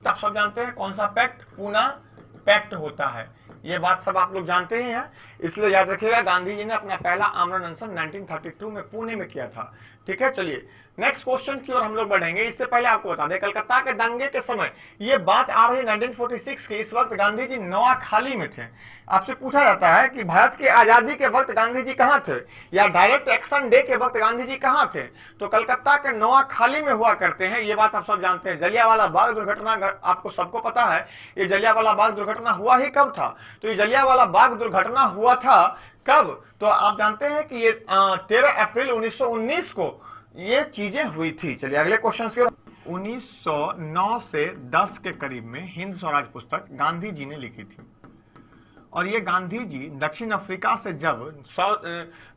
आप सब जानते हैं कौन सा पैक्ट, पूना पैक्ट होता है, ये बात सब आप लोग जानते ही हैं, इसलिए याद रखिएगा गांधी जी ने अपना पहला आमरण अनशन 1932 में पुणे में किया था। ठीक है, चलिए नेक्स्ट क्वेश्चन की ओर हम लोग बढ़ेंगे। इससे पहले आपको बता दें, कलकत्ता के दंगे के समय ये बात आ रही 1946 की, इस वक्त गांधी जी नोआखाली में थे। आपसे पूछा जाता है कि भारत की आजादी के वक्त गांधी जी कहां थे, या डायरेक्ट एक्शन डे के वक्त गांधी जी कहां थे, तो कलकत्ता के नोआखाली में हुआ करते हैं, ये बात आप सब जानते हैं। जलियांवाला बाग दुर्घटना आपको सबको पता है, ये जलियांवाला बाग दुर्घटना हुआ ही कब था, तो ये जलियांवाला बाग दुर्घटना हुआ था कब, तो आप जानते हैं कि ये 13 अप्रैल 1919 को ये चीजें हुई थी। चलिए अगले क्वेश्चन की ओर। 1909 से 10 के करीब में हिंद स्वराज पुस्तक गांधी जी ने लिखी थी, और ये गांधी जी दक्षिण अफ्रीका से जब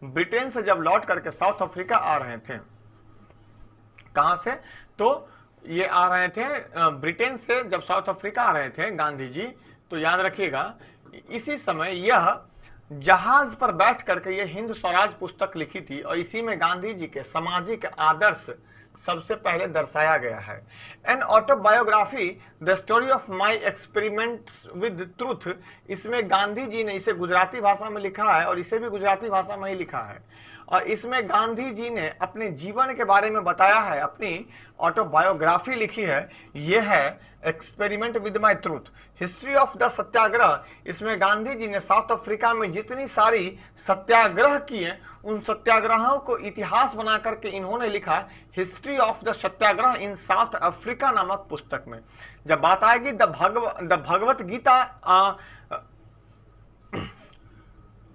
ब्रिटेन से जब लौट करके साउथ अफ्रीका आ रहे थे, कहां से, तो ये आ रहे थे ब्रिटेन से जब साउथ अफ्रीका आ रहे थे गांधी जी, तो याद रखिएगा इसी समय यह जहाज पर बैठ करके ये हिंद स्वराज पुस्तक लिखी थी, और इसी में गांधी जी के सामाजिक आदर्श सबसे पहले दर्शाया गया है। An autobiography the story of my experiments with truth, इसमें गांधी जी ने इसे गुजराती भाषा में लिखा है, और इसे भी गुजराती भाषा में ही लिखा है, और इसमें गांधी जी ने अपने जीवन के बारे में बताया है, अपनी ऑटोबायोग्राफी लिखी है, यह है experiment with my truth. History of the Satyagraha, इसमें गांधी जी ने साउथ अफ्रीका में जितनी सारी सत्याग्रह किए उन सत्याग्रहों को इतिहास बना करके इन्होंने लिखा history of the Satyagraha in South Africa नामक पुस्तक में। जब बात आएगी the Bhagavad Gita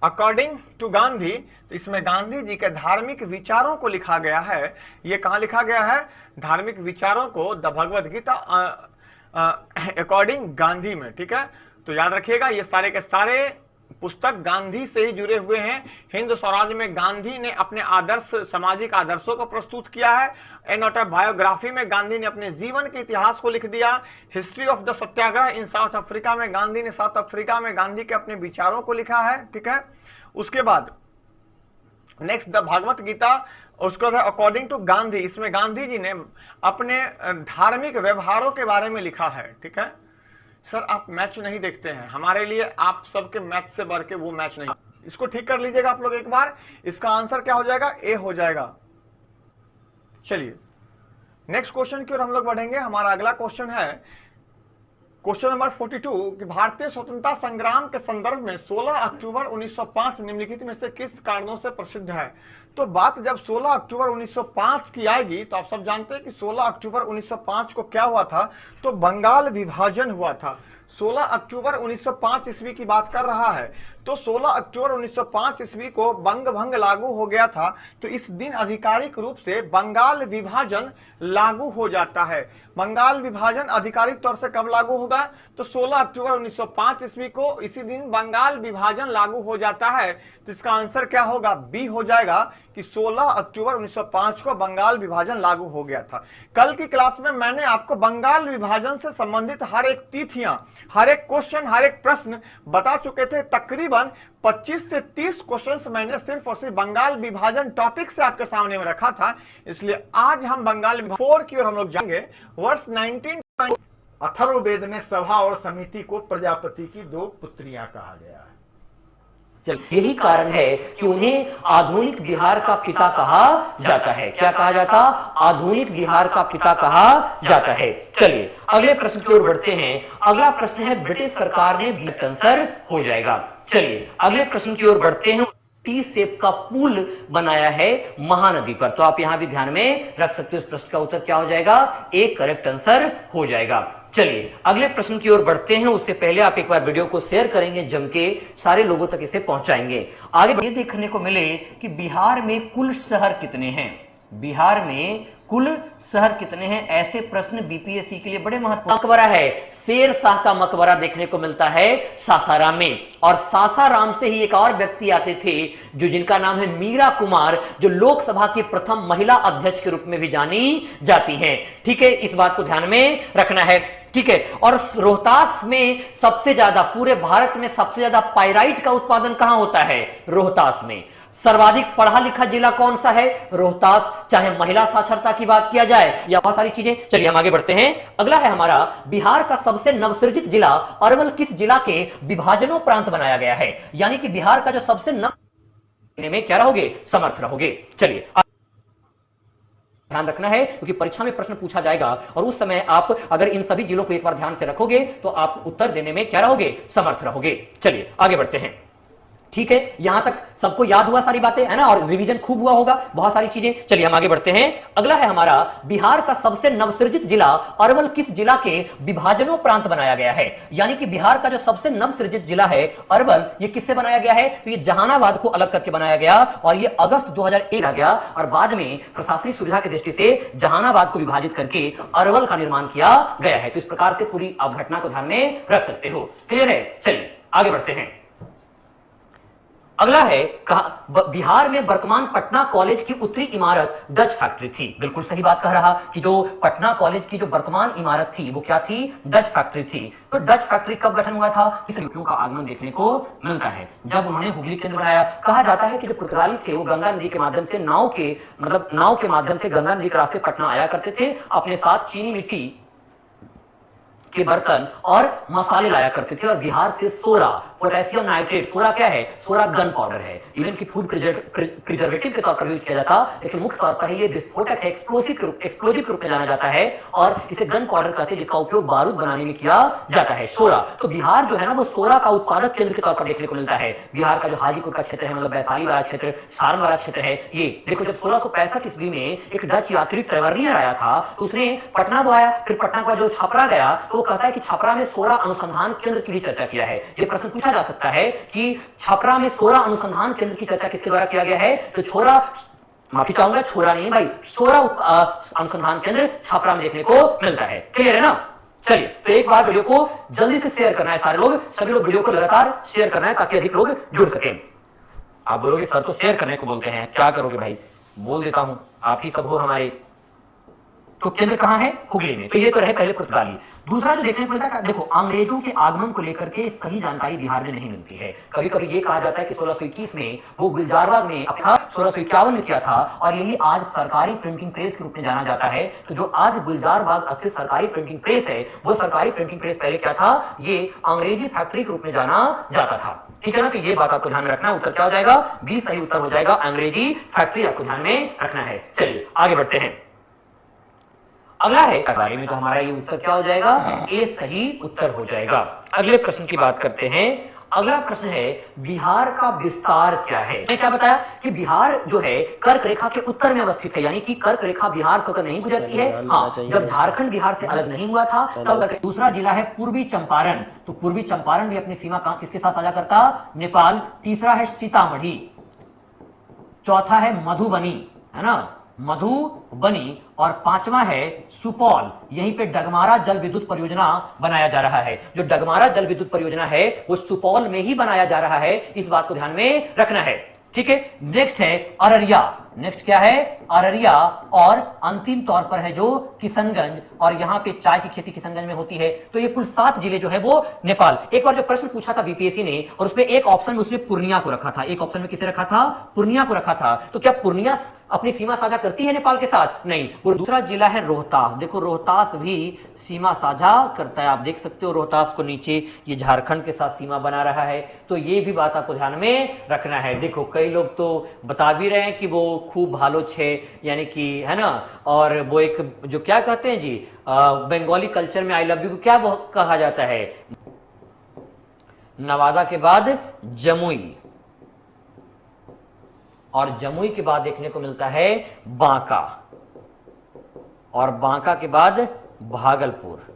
according to Gandhi, तो इसमें गांधी जी के धार्मिक विचारों को लिखा गया है। ये कहाँ लिखा गया है, धार्मिक विचारों को द भगवत गीता अकॉर्डिंग गांधी में। ठीक है, तो याद रखिएगा ये सारे के सारे पुस्तक गांधी से ही जुड़े हुए हैं। हिंद स्वराज में गांधी ने अपने आदर्श, सामाजिक आदर्शों को प्रस्तुत किया है। एन ऑटोबायोग्राफी में गांधी ने अपने जीवन के इतिहास को लिख दिया। History of the Satyagraha in South Africa में गांधी ने साउथ अफ्रीका में गांधी के अपने विचारों को लिखा है। ठीक है, उसके बाद नेक्स्ट द भागवत गीता, उसको अकॉर्डिंग टू गांधी, इसमें गांधी जी ने अपने धार्मिक व्यवहारों के बारे में लिखा है। ठीक है सर, आप मैच नहीं देखते हैं, हमारे लिए आप सबके मैच से बढ़ के वो मैच नहीं, इसको ठीक कर लीजिएगा आप लोग एक बार। इसका आंसर क्या हो जाएगा, ए हो जाएगा। चलिए नेक्स्ट क्वेश्चन की ओर हम लोग बढ़ेंगे। हमारा अगला क्वेश्चन है क्वेश्चन नंबर 42 कि भारतीय स्वतंत्रता संग्राम के संदर्भ में 16 अक्टूबर 1905 निम्नलिखित में से किस कारणों से प्रसिद्ध है। तो बात जब 16 अक्टूबर 1905 की आएगी तो आप सब जानते हैं कि 16 अक्टूबर 1905 को क्या हुआ था, तो बंगाल विभाजन हुआ था। 16 अक्टूबर 1905 ईस्वी की बात कर रहा है, तो 16 अक्टूबर 1905 ईस्वी को बंग भंग लागू हो गया था। तो इस दिन आधिकारिक रूप से बंगाल विभाजन लागू हो जाता है। बंगाल विभाजन आधिकारिक तौर से कब लागू होगा, तो 16 अक्टूबर 1905 ईस्वी को इसी दिन बंगाल विभाजन लागू हो जाता है। तो इसका आंसर क्या होगा, बी हो जाएगा कि 16 अक्टूबर 1905 को बंगाल विभाजन लागू हो गया था। कल की क्लास में मैंने आपको बंगाल विभाजन से संबंधित हर एक तिथियां, हर एक क्वेश्चन, हर एक प्रश्न बता चुके थे। तकरीबन 25 से 30 क्वेश्चंस मैंने सिर्फ और सिर्फ बंगाल विभाजन टॉपिक से आपके सामने में रखा था। इसलिए आज हम बंगाल 4 की ओर हम लोग जाएंगे। वर्ष 19 अथर्ववेद में सभा और समिति को प्रजापति की 2 पुत्रियां कहा गया है। यही कारण है कि उन्हें आधुनिक बिहार का पिता कहा जाता है। क्या कहा जाता, आधुनिक बिहार का पिता कहा जाता है। चलिए अगले प्रश्न की ओर बढ़ते हैं। अगला प्रश्न है ब्रिटिश सरकार ने आंसर हो जाएगा। चलिए अगले प्रश्न की ओर बढ़ते हैं। टी शेप का पुल बनाया है महानदी पर, तो आप यहां भी ध्यान में रख सकते हो। इस प्रश्न का उत्तर क्या हो जाएगा, एक करेक्ट आंसर हो जाएगा। चलिए अगले प्रश्न की ओर बढ़ते हैं। उससे पहले आप एक बार वीडियो को शेयर करेंगे, जम के सारे लोगों तक इसे पहुंचाएंगे। आगे ये देखने को मिले कि बिहार में कुल शहर कितने हैं। बिहार में कुल शहर कितने हैं, ऐसे प्रश्न बीपीएससी के लिए बड़े महत्वपूर्ण। मकबरा है, शेर शाह का मकबरा देखने को मिलता है सासाराम में, और सासाराम से ही एक और व्यक्ति आते थे जो जिनका नाम है मीरा कुमार, जो लोकसभा की प्रथम महिला अध्यक्ष के रूप में भी जानी जाती हैं। ठीक है, इस बात को ध्यान में रखना है। ठीक है, और रोहतास में सबसे ज्यादा, पूरे भारत में सबसे ज्यादा पाइराइट का उत्पादन कहां होता है, रोहतास में। सर्वाधिक पढ़ा लिखा जिला कौन सा है? रोहतास। चाहे महिला साक्षरता की बात किया जाए या बहुत सारी चीजें। चलिए हम आगे बढ़ते हैं। अगला है हमारा बिहार का सबसे नवसृजित जिला अरवल किस जिला के विभाजनोपरांत बनाया गया है? यानी कि बिहार का जो सबसे नव में क्या रहोगे? समर्थ रहोगे। चलिए ध्यान रखना है क्योंकि परीक्षा में प्रश्न पूछा जाएगा और उस समय आप अगर इन सभी जिलों को एक बार ध्यान से रखोगे तो आप उत्तर देने में क्या रहोगे? समर्थ रहोगे। चलिए आगे बढ़ते हैं। ठीक है, यहां तक सबको याद हुआ सारी बातें, है ना, और रिवीजन खूब हुआ होगा, बहुत सारी चीजें। चलिए हम आगे बढ़ते हैं। अगला है हमारा बिहार का सबसे नवसृजित जिला अरवल किस जिला के विभाजनों प्रांत बनाया गया है? यानी कि बिहार का जो सबसे नवसृजित जिला है अरवल, ये किससे बनाया गया है? तो ये जहानाबाद को अलग करके बनाया गया और ये अगस्त 2001 आ गया और बाद में प्रशासनिक सुविधा की दृष्टि से जहानाबाद को विभाजित करके अरवल का निर्माण किया गया है। तो इस प्रकार से पूरी अवघटना को ध्यान में रख सकते हो। क्लियर है? चलिए आगे बढ़ते हैं। अगला है बिहार में वर्तमान पटना कॉलेज की उत्तरी इमारत डच फैक्ट्री थी। बिल्कुल सही बात कह रहा कि जो पटना कॉलेज की जो वर्तमान इमारत थी वो क्या थी? डच फैक्ट्री थी। तो डच फैक्ट्री कब गठन हुआ था? इस युवकों का आगमन देखने को मिलता है जब उन्होंने हुगली केंद्र बनाया। कहा जाता है कि जो पुर्तगाली थे वो गंगा नदी के माध्यम से नाव के माध्यम से गंगा नदी के रास्ते पटना आया करते थे, अपने साथ चीनी मिट्टी के बर्तन और मसाले लाया करते थे और बिहार से सोरा, पोटेशियम नाइट्रेट, सोरा क्या है? सोरा गन पाउडर है, इवन की फूड प्रिजर्वेटिव के तौर पर यूज किया जाता, लेकिन मुख्य तौर पर ये विस्फोटक है, एक्सप्लोजिव के रूप में जाना जाता है और इसे गन पाउडर कहते हैं जिसका उपयोग बारूद बनाने में किया जाता है, सोरा। तो बिहार जो है ना वो सोरा का उत्पादक केंद्र के तौर पर देखने को मिलता है। बिहार का जो हाजीपुर का क्षेत्र है, मतलब वैशाली वाला क्षेत्र, सारण वाला क्षेत्र है, ये देखो जब 1665 ईस्वी में एक डच यात्री ट्रेवरनियर आया था तो उसने पटना बुलाया, फिर पटना का जो छपरा गया तो कहता है कि छपरा में सोरा अनुसंधान केंद्र की भी चर्चा किया है। यह प्रश्न पूछा जा सकता है कि छपरा में सोरा अनुसंधान केंद्र की चर्चा किसके द्वारा किया गया है? तो माफी चाहूंगा, छोरा नहीं भाई, सोरा अनुसंधान केंद्र छपरा में देखने को मिलता है। क्लियर है ना? चलिए तो एक बार वीडियो को जल्दी से शेयर करना है, सारे लोग, सभी लोग वीडियो को लगातार शेयर करना है ताकि अधिक लोग जुड़ सके। आप बोलोगे सर तो शेयर करने को बोलते हैं, क्या करोगे भाई? बोल देता हूं, आप ही सब हो हमारे। तो केंद्र कहां है? हुगली में। तो ये तो रहे पहले पुर्तगाली। दूसरा जो देखने को मिलता है, देखो अंग्रेजों के आगमन को लेकर के सही जानकारी बिहार में नहीं मिलती है। कभी कभी ये कहा जाता है कि 1621 में वो गुलजारबाग में अपना 1651 में किया था और यही आज सरकारी प्रिंटिंग प्रेस के रूप में जाना जाता है। तो जो आज गुलजारबाग स्थित सरकारी प्रिंटिंग प्रेस है वो सरकारी प्रिंटिंग प्रेस पहले क्या था? ये अंग्रेजी फैक्ट्री के रूप में जाना जाता था। ठीक है ना? तो ये बात आपको ध्यान में रखना। उत्तर क्या हो जाएगा? बी सही उत्तर हो जाएगा, अंग्रेजी फैक्ट्री आपको ध्यान में रखना है। चलिए आगे बढ़ते हैं। अगला है बारे में तो हमारा ये उत्तर क्या हो जाएगा? ए सही उत्तर हो जाएगा। अगले प्रश्न की बात करते हैं। अगला प्रश्न है बिहार का विस्तार क्या है? मैंने क्या बताया कि बिहार जो है कर्क रेखा के उत्तर में अवस्थित है, यानी कि कर्क रेखा बिहार से होकर नहीं गुजरती है। हाँ, जब झारखंड बिहार से अलग नहीं हुआ था तब। दूसरा जिला है पूर्वी चंपारण, तो पूर्वी चंपारण भी अपनी सीमा किसके साथ साझा करता? नेपाल। तीसरा है सीतामढ़ी, चौथा है मधुबनी, है ना, मधुबनी, और पांचवा है सुपौल। यहीं पे डगमारा जल विद्युत परियोजना बनाया जा रहा है। जो डगमारा जल विद्युत परियोजना है वो सुपौल में ही बनाया जा रहा है, इस बात को ध्यान में रखना है। ठीक है, नेक्स्ट है अररिया। नेक्स्ट क्या है? अररिया। और अंतिम तौर पर है जो किशनगंज, और यहाँ पे चाय की खेती किशनगंज में होती है। तो ये कुल 7 जिले जो है वो नेपाल। एक बार जो प्रश्न पूछा था बीपीएससी ने और उसमें एक ऑप्शन में उसने पूर्णिया को रखा था, एक ऑप्शन में किसे रखा था? पूर्णिया को रखा था। तो क्या पूर्णिया अपनी सीमा साझा करती है नेपाल के साथ? नहीं। दूसरा जिला है रोहतास। देखो रोहतास भी सीमा साझा करता है, आप देख सकते हो रोहतास को नीचे, ये झारखंड के साथ सीमा बना रहा है। तो ये भी बात आपको ध्यान में रखना है। देखो कई लोग तो बता भी रहे हैं कि वो खूब भालोच है, यानी कि, है ना, और वो एक जो क्या कहते हैं जी बंगाली कल्चर में आई लव यू को क्या कहा जाता है? नवादा के बाद जमुई, और जमुई के बाद देखने को मिलता है बांका, और बांका के बाद भागलपुर।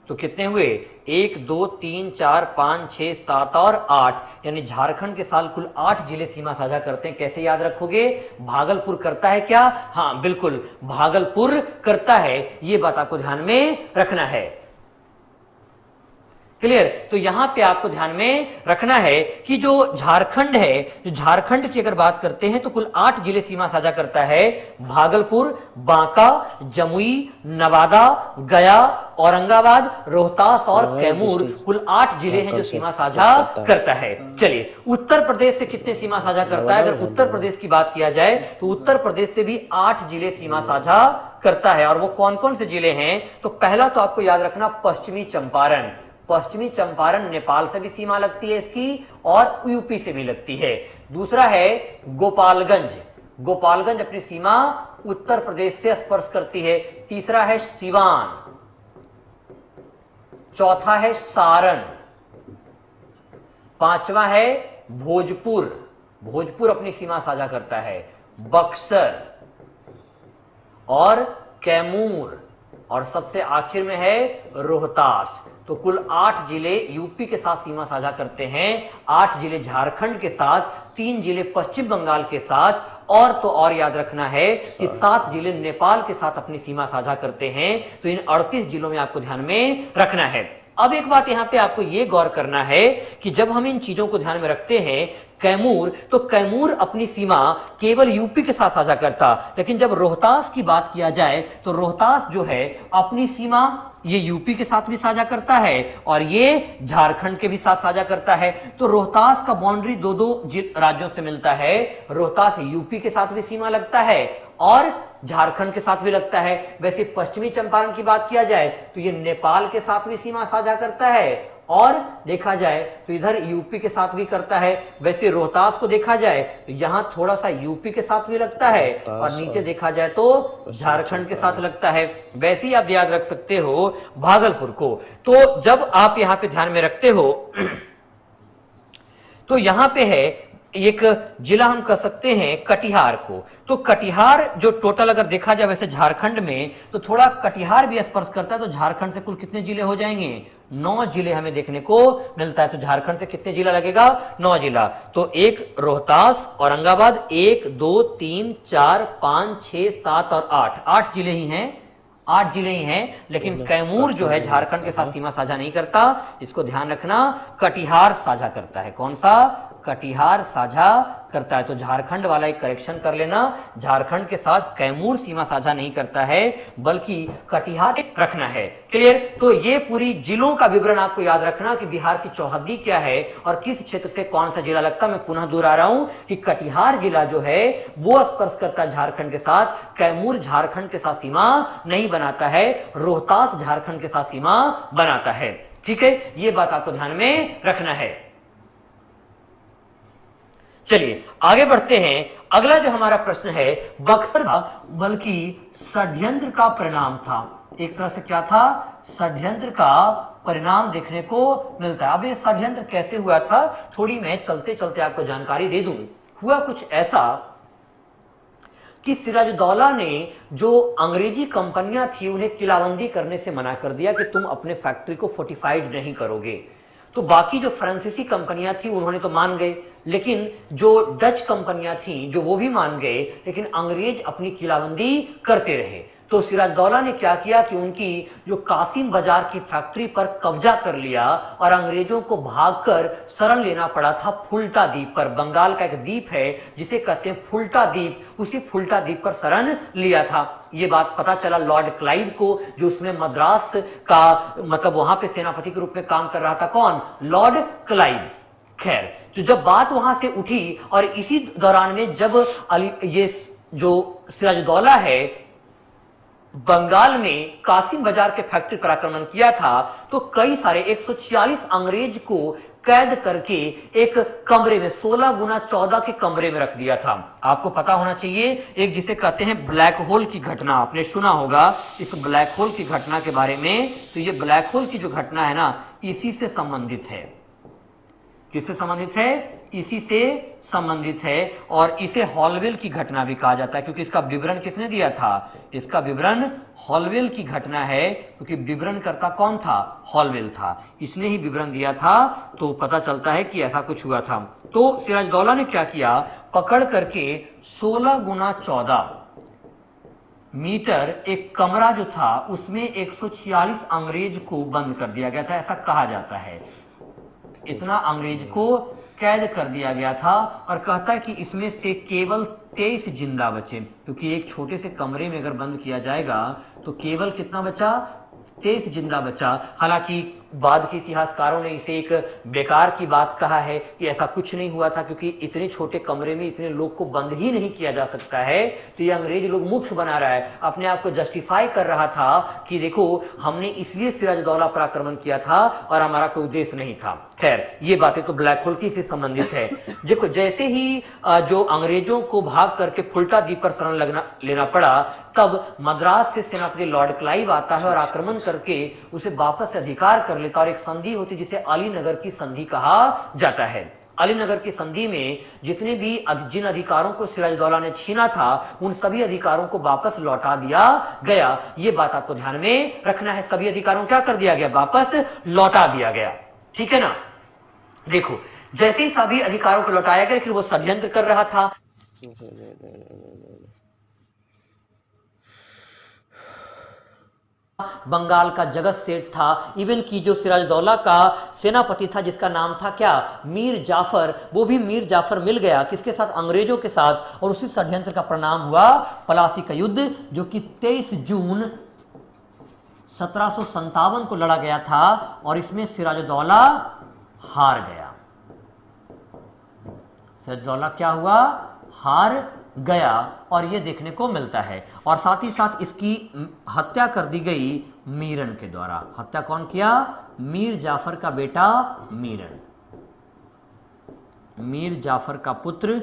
तो कितने हुए? 1 2 3 4 5 6 7 और 8, यानी झारखंड के साथ कुल 8 जिले सीमा साझा करते हैं। कैसे याद रखोगे? भागलपुर करता है क्या? हाँ बिल्कुल, भागलपुर करता है। यह बात आपको ध्यान में रखना है। क्लियर। तो यहां पे आपको ध्यान में रखना है कि जो झारखंड है, जो झारखंड की अगर बात करते हैं तो कुल 8 जिले सीमा साझा करता है। भागलपुर, बांका, जमुई, नवादा, गया, औरंगाबाद, रोहतास और कैमूर, कुल 8 जिले हैं जो सीमा साझा करता है। चलिए, उत्तर प्रदेश से कितने सीमा साझा करता है? अगर उत्तर प्रदेश की बात किया जाए तो उत्तर प्रदेश से भी 8 जिले सीमा साझा करता है। और वो कौन कौन से जिले हैं? तो पहला तो आपको याद रखना पश्चिमी चंपारण। पश्चिमी चंपारण नेपाल से भी सीमा लगती है इसकी, और यूपी से भी लगती है। दूसरा है गोपालगंज। गोपालगंज अपनी सीमा उत्तर प्रदेश से स्पर्श करती है। तीसरा है सिवान। चौथा है सारण। पांचवा है भोजपुर। भोजपुर अपनी सीमा साझा करता है। बक्सर और कैमूर, और सबसे आखिर में है रोहतास। तो कुल 8 जिले यूपी के साथ सीमा साझा करते हैं, 8 जिले झारखंड के साथ, 3 जिले पश्चिम बंगाल के साथ, और तो और याद रखना है कि 7 जिले नेपाल के साथ अपनी सीमा साझा करते हैं। तो इन 38 जिलों में आपको ध्यान में रखना है। अब एक बात यहां पे आपको यह गौर करना है कि जब हम इन चीजों को ध्यान में रखते हैं, कैमूर, तो कैमूर अपनी सीमा केवल यूपी के साथ साझा करता, लेकिन जब रोहतास की बात किया जाए तो रोहतास जो है अपनी सीमा ये यूपी के साथ भी साझा करता है और ये झारखंड के भी साथ साझा करता है। तो रोहतास का बाउंड्री दो राज्यों से मिलता है। रोहतास यूपी के साथ भी सीमा लगता है और झारखंड के साथ भी लगता है। वैसे पश्चिमी चंपारण की बात किया जाए तो ये नेपाल के साथ भी सीमा साझा करता है, और देखा जाए तो इधर यूपी के साथ भी करता है। वैसे रोहतास को देखा जाए तो यहां थोड़ा सा यूपी के साथ भी लगता है, और नीचे देखा जाए तो झारखंड के साथ लगता है। वैसे ही आप याद रख सकते हो भागलपुर को। तो जब आप यहां पे ध्यान में रखते हो तो यहां पे है एक जिला हम कह सकते हैं कटिहार को। तो कटिहार जो टोटल अगर देखा जाए वैसे झारखंड में, तो थोड़ा कटिहार भी स्पर्श करता है। तो झारखंड से कुल कितने जिले हो जाएंगे? 9 जिले हमें देखने को मिलता है। तो झारखंड से कितने जिला लगेगा? 9 जिला। तो एक रोहतास, औरंगाबाद, 1 2 3 4 5 6 7 और 8 जिले ही हैं। 8 जिले ही हैं, लेकिन कैमूर जो है झारखंड के साथ सीमा साझा नहीं करता। इसको ध्यान रखना, कटिहार साझा करता है। कौन सा? कटिहार साझा करता है। तो झारखंड वाला एक करेक्शन कर लेना, झारखंड के साथ कैमूर सीमा साझा नहीं करता है, बल्कि कटिहार रखना है। क्लियर? तो ये पूरी जिलों का विवरण आपको याद रखना कि बिहार की चौहद्दी क्या है और किस क्षेत्र से कौन सा जिला लगता है। मैं पुनः दोहरा रहा हूं कि कटिहार जिला जो है वो स्पर्श करता है झारखंड के साथ, कैमूर झारखंड के साथ सीमा नहीं बनाता है, रोहतास झारखंड के साथ सीमा बनाता है। ठीक है, ये बात आपको ध्यान में रखना है। चलिए आगे बढ़ते हैं। अगला जो हमारा प्रश्न है, बक्सर बल्कि षड्यंत्र का परिणाम था। एक तरह से क्या था? षड्यंत्र का परिणाम देखने को मिलता है। अब ये षड्यंत्र कैसे हुआ था, थोड़ी मैं चलते चलते आपको जानकारी दे दूं। हुआ कुछ ऐसा कि सिराजुद्दौला ने जो अंग्रेजी कंपनियां थी उन्हें किलाबंदी करने से मना कर दिया कि तुम अपने फैक्ट्री को फोर्टिफाइड नहीं करोगे। तो बाकी जो फ्रांसीसी कंपनियां थी उन्होंने तो मान गए, लेकिन जो डच कंपनियां थी जो वो भी मान गए, लेकिन अंग्रेज अपनी किलाबंदी करते रहे। तो सिराजुद्दौला ने क्या किया कि उनकी जो कासिम बाजार की फैक्ट्री पर कब्जा कर लिया और अंग्रेजों को भागकर शरण लेना पड़ा था फुल्टा द्वीप पर। बंगाल का एक द्वीप है जिसे कहते हैं फुल्टा द्वीप, उसी फुल्टा द्वीप पर शरण लिया था। ये बात पता चला लॉर्ड क्लाइव को, जो उसमें मद्रास का मतलब वहां पे सेनापति के रूप में काम कर रहा था। कौन? Lord Clive. खैर, तो जब बात वहां से उठी और इसी दौरान में जब ये जो सिराजुद्दौला है बंगाल में कासिम बाजार के फैक्ट्री पर आक्रमण किया था, तो कई सारे 146 अंग्रेज को कैद करके एक कमरे में 16 गुना 14 के कमरे में रख दिया था। आपको पता होना चाहिए एक जिसे कहते हैं ब्लैक होल की घटना, आपने सुना होगा इस ब्लैक होल की घटना के बारे में। तो ये ब्लैक होल की जो घटना है ना, इसी से संबंधित है। किससे संबंधित है? इसी से संबंधित है, और इसे हॉलवेल की घटना भी कहा जाता है, क्योंकि इसका विवरण किसने दिया था? इसका विवरण हॉलवेल की घटना है, क्योंकि विवरणकर्ता कौन था? हॉलवेल था, इसने ही विवरण दिया था। तो पता चलता है कि ऐसा कुछ हुआ था। तो सिराजुद्दौला ने क्या किया? पकड़ करके 16 गुना 14 मीटर एक कमरा जो था उसमें 146 अंग्रेज को बंद कर दिया गया था, ऐसा कहा जाता है। इतना अंग्रेज को कैद कर दिया गया था और कहता है कि इसमें से केवल 23 जिंदा बचे, क्योंकि एक छोटे से कमरे में अगर बंद किया जाएगा तो केवल कितना बचा, 23 जिंदा बचा। हालांकि बाद के इतिहासकारों ने इसे एक बेकार की बात कहा है कि ऐसा कुछ नहीं हुआ था, क्योंकि इतने छोटे कमरे में इतने लोग को बंद ही नहीं किया जा सकता है। तो ये अंग्रेज लोग मुख्य बना रहा है, अपने आप को जस्टिफाई कर रहा था कि देखो हमने इसलिए सिराजुद्दौला पर आक्रमण किया था और हमारा कोई उद्देश्य नहीं था। खैर ये बातें तो ब्लैक होल की से संबंधित है। देखो जैसे ही जो अंग्रेजों को भाग करके फुल्टा द्वीप पर शरण लेना पड़ा, तब मद्रास से सेनापति लॉर्ड क्लाइव आता है और आक्रमण करके उसे वापस अधिकार कर लेता और एक संधि होती जिसे अलीनगर की संधि कहा जाता है। अलीनगर की संधि में जितने भी जिन अधिकारों को सिराजुद्दौला ने छीना था उन सभी अधिकारों को वापस लौटा दिया गया। ये बात आपको ध्यान में रखना है, सभी अधिकारों क्या कर दिया गया, वापस लौटा दिया गया। ठीक है ना। देखो जैसे ही सभी अधिकारों को लौटाया गया, लेकिन वो षड्यंत्र कर रहा था। बंगाल का जगत सेठ था, इवन की जो सिराजुद्दौला का सेनापति था जिसका नाम था क्या, मीर जाफर, वो भी मीर जाफर मिल गया किसके साथ, अंग्रेजों के साथ। और उसी षड्यंत्र का परिणाम हुआ प्लासी का युद्ध, जो कि 23 जून 1757 को लड़ा गया था और इसमें सिराजुद्दौला हार गया। सिराजुद्दौला क्या हुआ, हार गया और ये देखने को मिलता है। और साथ ही साथ इसकी हत्या कर दी गई मीरन के द्वारा। हत्या कौन किया, मीर जाफर का बेटा मीरन, मीर जाफर का पुत्र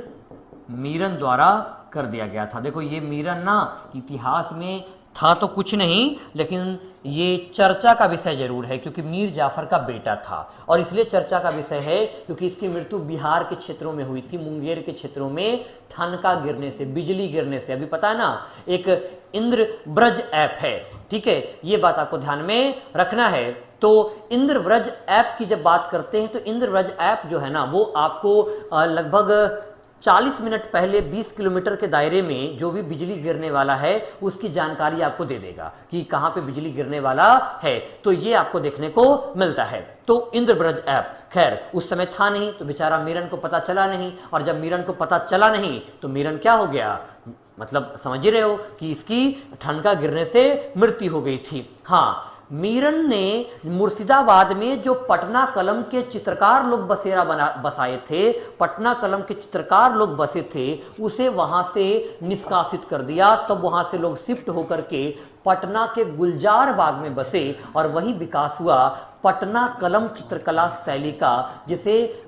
मीरन द्वारा कर दिया गया था। देखो ये मीरन ना इतिहास में था तो कुछ नहीं, लेकिन ये चर्चा का विषय जरूर है, क्योंकि मीर जाफर का बेटा था और इसलिए चर्चा का विषय है क्योंकि इसकी मृत्यु बिहार के क्षेत्रों में हुई थी, मुंगेर के क्षेत्रों में ठनका गिरने से, बिजली गिरने से। अभी पता है ना, एक इंद्रव्रज ऐप है, ठीक है, ये बात आपको ध्यान में रखना है। तो इंद्रव्रज ऐप की जब बात करते हैं तो इंद्रव्रज ऐप जो है ना, वो आपको लगभग 40 मिनट पहले 20 किलोमीटर के दायरे में जो भी बिजली गिरने वाला है उसकी जानकारी आपको दे देगा कि कहाँ पे बिजली गिरने वाला है। तो ये आपको देखने को मिलता है। तो इंद्रव्रज ऐप खैर उस समय था नहीं, तो बेचारा मीरन को पता चला नहीं, और जब मीरन को पता चला नहीं तो मीरन क्या हो गया, मतलब समझ ही रहे हो कि इसकी ठनका गिरने से मृत्यु हो गई थी। हाँ, मीरन ने मुर्शिदाबाद में जो पटना कलम के चित्रकार लोग बसाए थे, पटना कलम के चित्रकार लोग बसे थे, उसे वहां से निष्कासित कर दिया। तब वहां से लोग शिफ्ट होकर के पटना के गुलजार बाग में बसे और वही विकास हुआ पटना कलम चित्रकला शैली का, जिसे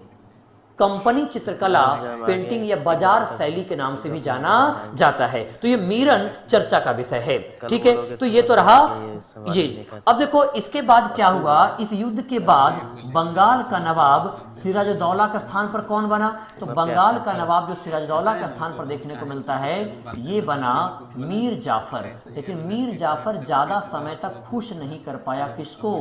कंपनी चित्रकला पेंटिंग या बाजार शैली के नाम से भी जाना जाता है। तो ये मीरन चर्चा का विषय है। ठीक है, तो ये तो रहा ये। अब देखो इसके बाद क्या हुआ, इस युद्ध के बाद बंगाल का नवाब सिराजुद्दौला के स्थान पर कौन बना, तो बंगाल का नवाब जो सिराजुद्दौला के स्थान पर देखने को मिलता है ये बना मीर जाफर। लेकिन मीर जाफर ज्यादा समय तक खुश नहीं कर पाया, किसको,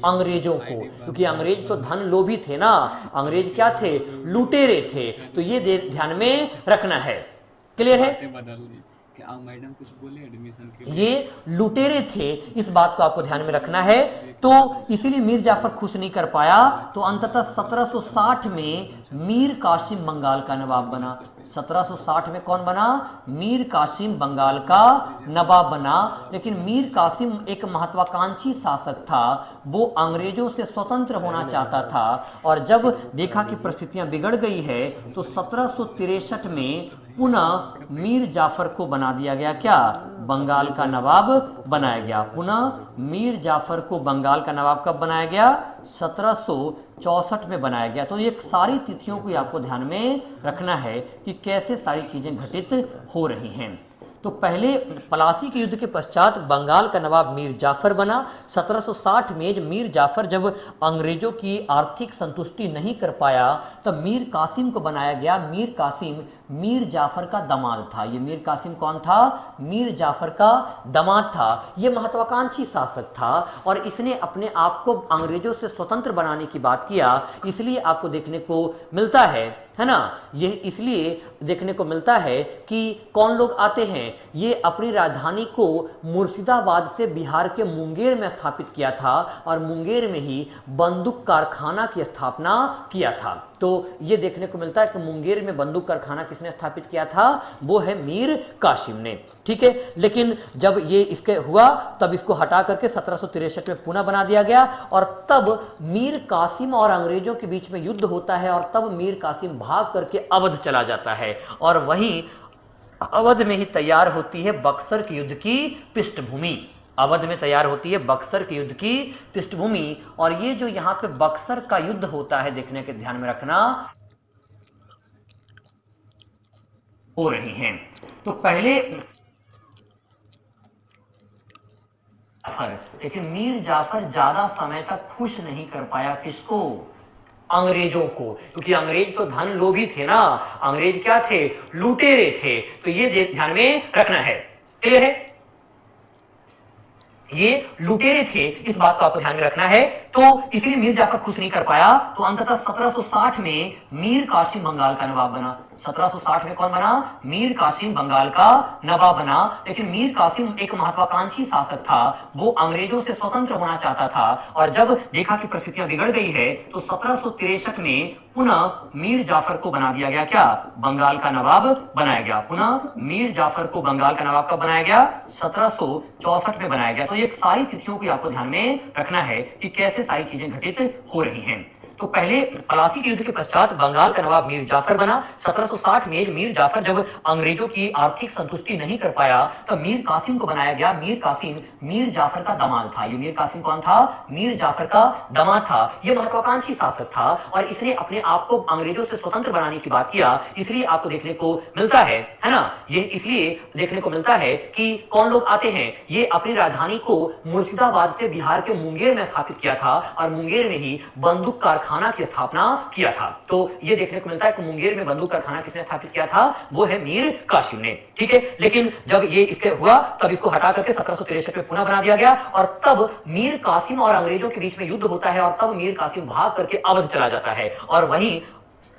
अंग्रेजों को, क्योंकि अंग्रेज तो धन लोभी थे ना, अंग्रेज क्या थे, लुटेरे थे। तो ये ध्यान में रखना है। क्लियर है, मैडम कुछ बोले एडमिशन के ये लुटेरे थे, इस बात को आपको ध्यान में रखना है। तो इसीलिए मीर जाफर खुश नहीं कर पाया। तो अंततः 1760 में मीर कासिम बंगाल का नवाब बना। 1760 में कौन बना, मीर कासिम बंगाल का नवाब बना। लेकिन मीर कासिम एक महत्वाकांक्षी शासक था, वो अंग्रेजों से स्वतंत्र होना चाहता था। और जब देखा कि परिस्थितियां बिगड़ गई है तो 1763 में पुनः मीर जाफर को बना दिया गया, क्या, बंगाल का नवाब बनाया गया। पुनः मीर जाफर को बंगाल का नवाब कब बनाया गया, 1764 में बनाया गया। तो ये सारी तिथियों को आपको ध्यान में रखना है कि कैसे सारी चीजें घटित हो रही हैं। तो पहले प्लासी के युद्ध के पश्चात बंगाल का नवाब मीर जाफर बना। 1760 में मीर जाफर जब अंग्रेजों की आर्थिक संतुष्टि नहीं कर पाया तब मीर कासिम को बनाया गया। मीर कासिम मीर जाफर का दामाद था। ये मीर कासिम कौन था, मीर जाफर का दामाद था। ये महत्वाकांक्षी शासक था और इसने अपने आप को अंग्रेजों से स्वतंत्र बनाने की बात किया। इसलिए आपको देखने को मिलता है ना, ये इसलिए देखने को मिलता है कि कौन लोग आते हैं, ये अपनी राजधानी को मुर्शिदाबाद से बिहार के मुंगेर में स्थापित किया था और मुंगेर में ही बंदूक कारखाना की स्थापना किया था। तो ये देखने को मिलता है कि मुंगेर में बंदूक कारखाना किसने स्थापित किया था, वो है मीर कासिम ने। ठीक है, लेकिन जब ये इसके हुआ तब इसको हटा करके 1763 में पुनः बना दिया गया और तब मीर कासिम और अंग्रेजों के बीच में युद्ध होता है और तब मीर कासिम भाग करके अवध चला जाता है और वहीं अवध में ही तैयार होती है बक्सर के युद्ध की पृष्ठभूमि। अवध में तैयार होती है बक्सर के युद्ध की पृष्ठभूमि और ये जो यहां पे बक्सर का युद्ध होता है देखने के ध्यान में रखना हो रही हैं। तो पहले लेकिन मीर जाफर ज्यादा समय तक खुश नहीं कर पाया किसको, अंग्रेजों को, क्योंकि अंग्रेज तो धन लोभी थे ना, अंग्रेज क्या थे, लुटेरे थे। तो ये ध्यान में रखना है, क्लियर है, ये लुटेरे थे, इस बात को आपको ध्यान में रखना है। तो इसलिए मीर जाफर खुश नहीं कर पाया तो अंततः 1760 में मीर कासिम बंगाल का नवाब बना। 1760 में कौन बना, मीर कासिम बंगाल का नवाब बना। लेकिन मीर कासिम एक महत्वाकांक्षी शासक था, वो अंग्रेजों से स्वतंत्र होना चाहता था और जब देखा कि परिस्थितियां बिगड़ गई है तो 1763 में पुनः मीर जाफर को बना दिया गया, क्या, बंगाल का नवाब बनाया गया। पुनः मीर जाफर को बंगाल का नवाब कब बनाया गया, 1764 में बनाया गया। तो ये सारी तिथियों को आपको ध्यान में रखना है कि कैसे सारी चीजें घटित हो रही हैं। तो पहले पलासी के युद्ध के पश्चात बंगाल का नवाब मीर जाफर बना। 1760 में मीर जाफर जब अंग्रेजों की आर्थिक संतुष्टि नहीं कर पाया तो मीर कासिम को बनाया गया। मीर कासिम मीर जाफर का दामाद था। ये मीर कासिम कौन था, मीर जाफर का दामाद था। ये महत्वाकांक्षी शासक था और इसने अपने आप को अंग्रेजों से स्वतंत्र बनाने की बात किया। इसलिए आपको देखने को मिलता है ना, ये इसलिए देखने को मिलता है कि कौन लोग आते हैं, ये अपनी राजधानी को मुर्शिदाबाद से बिहार के मुंगेर में स्थापित किया था और मुंगेर में ही बंदूक कारखाना की स्थापना किया था। तो ये देखने को मिलता है कि मुंगेर में बंदूक कारखाना किसने स्थापित किया था, वो है मीर कासिम ने। ठीक है, लेकिन जब ये इसके हुआ तब इसको हटा करके 1763 में पुनः बना दिया गया और तब मीर कासिम और अंग्रेजों के बीच में युद्ध होता है और तब मीर कासिम भाग करके अवध चला जाता है और वहीं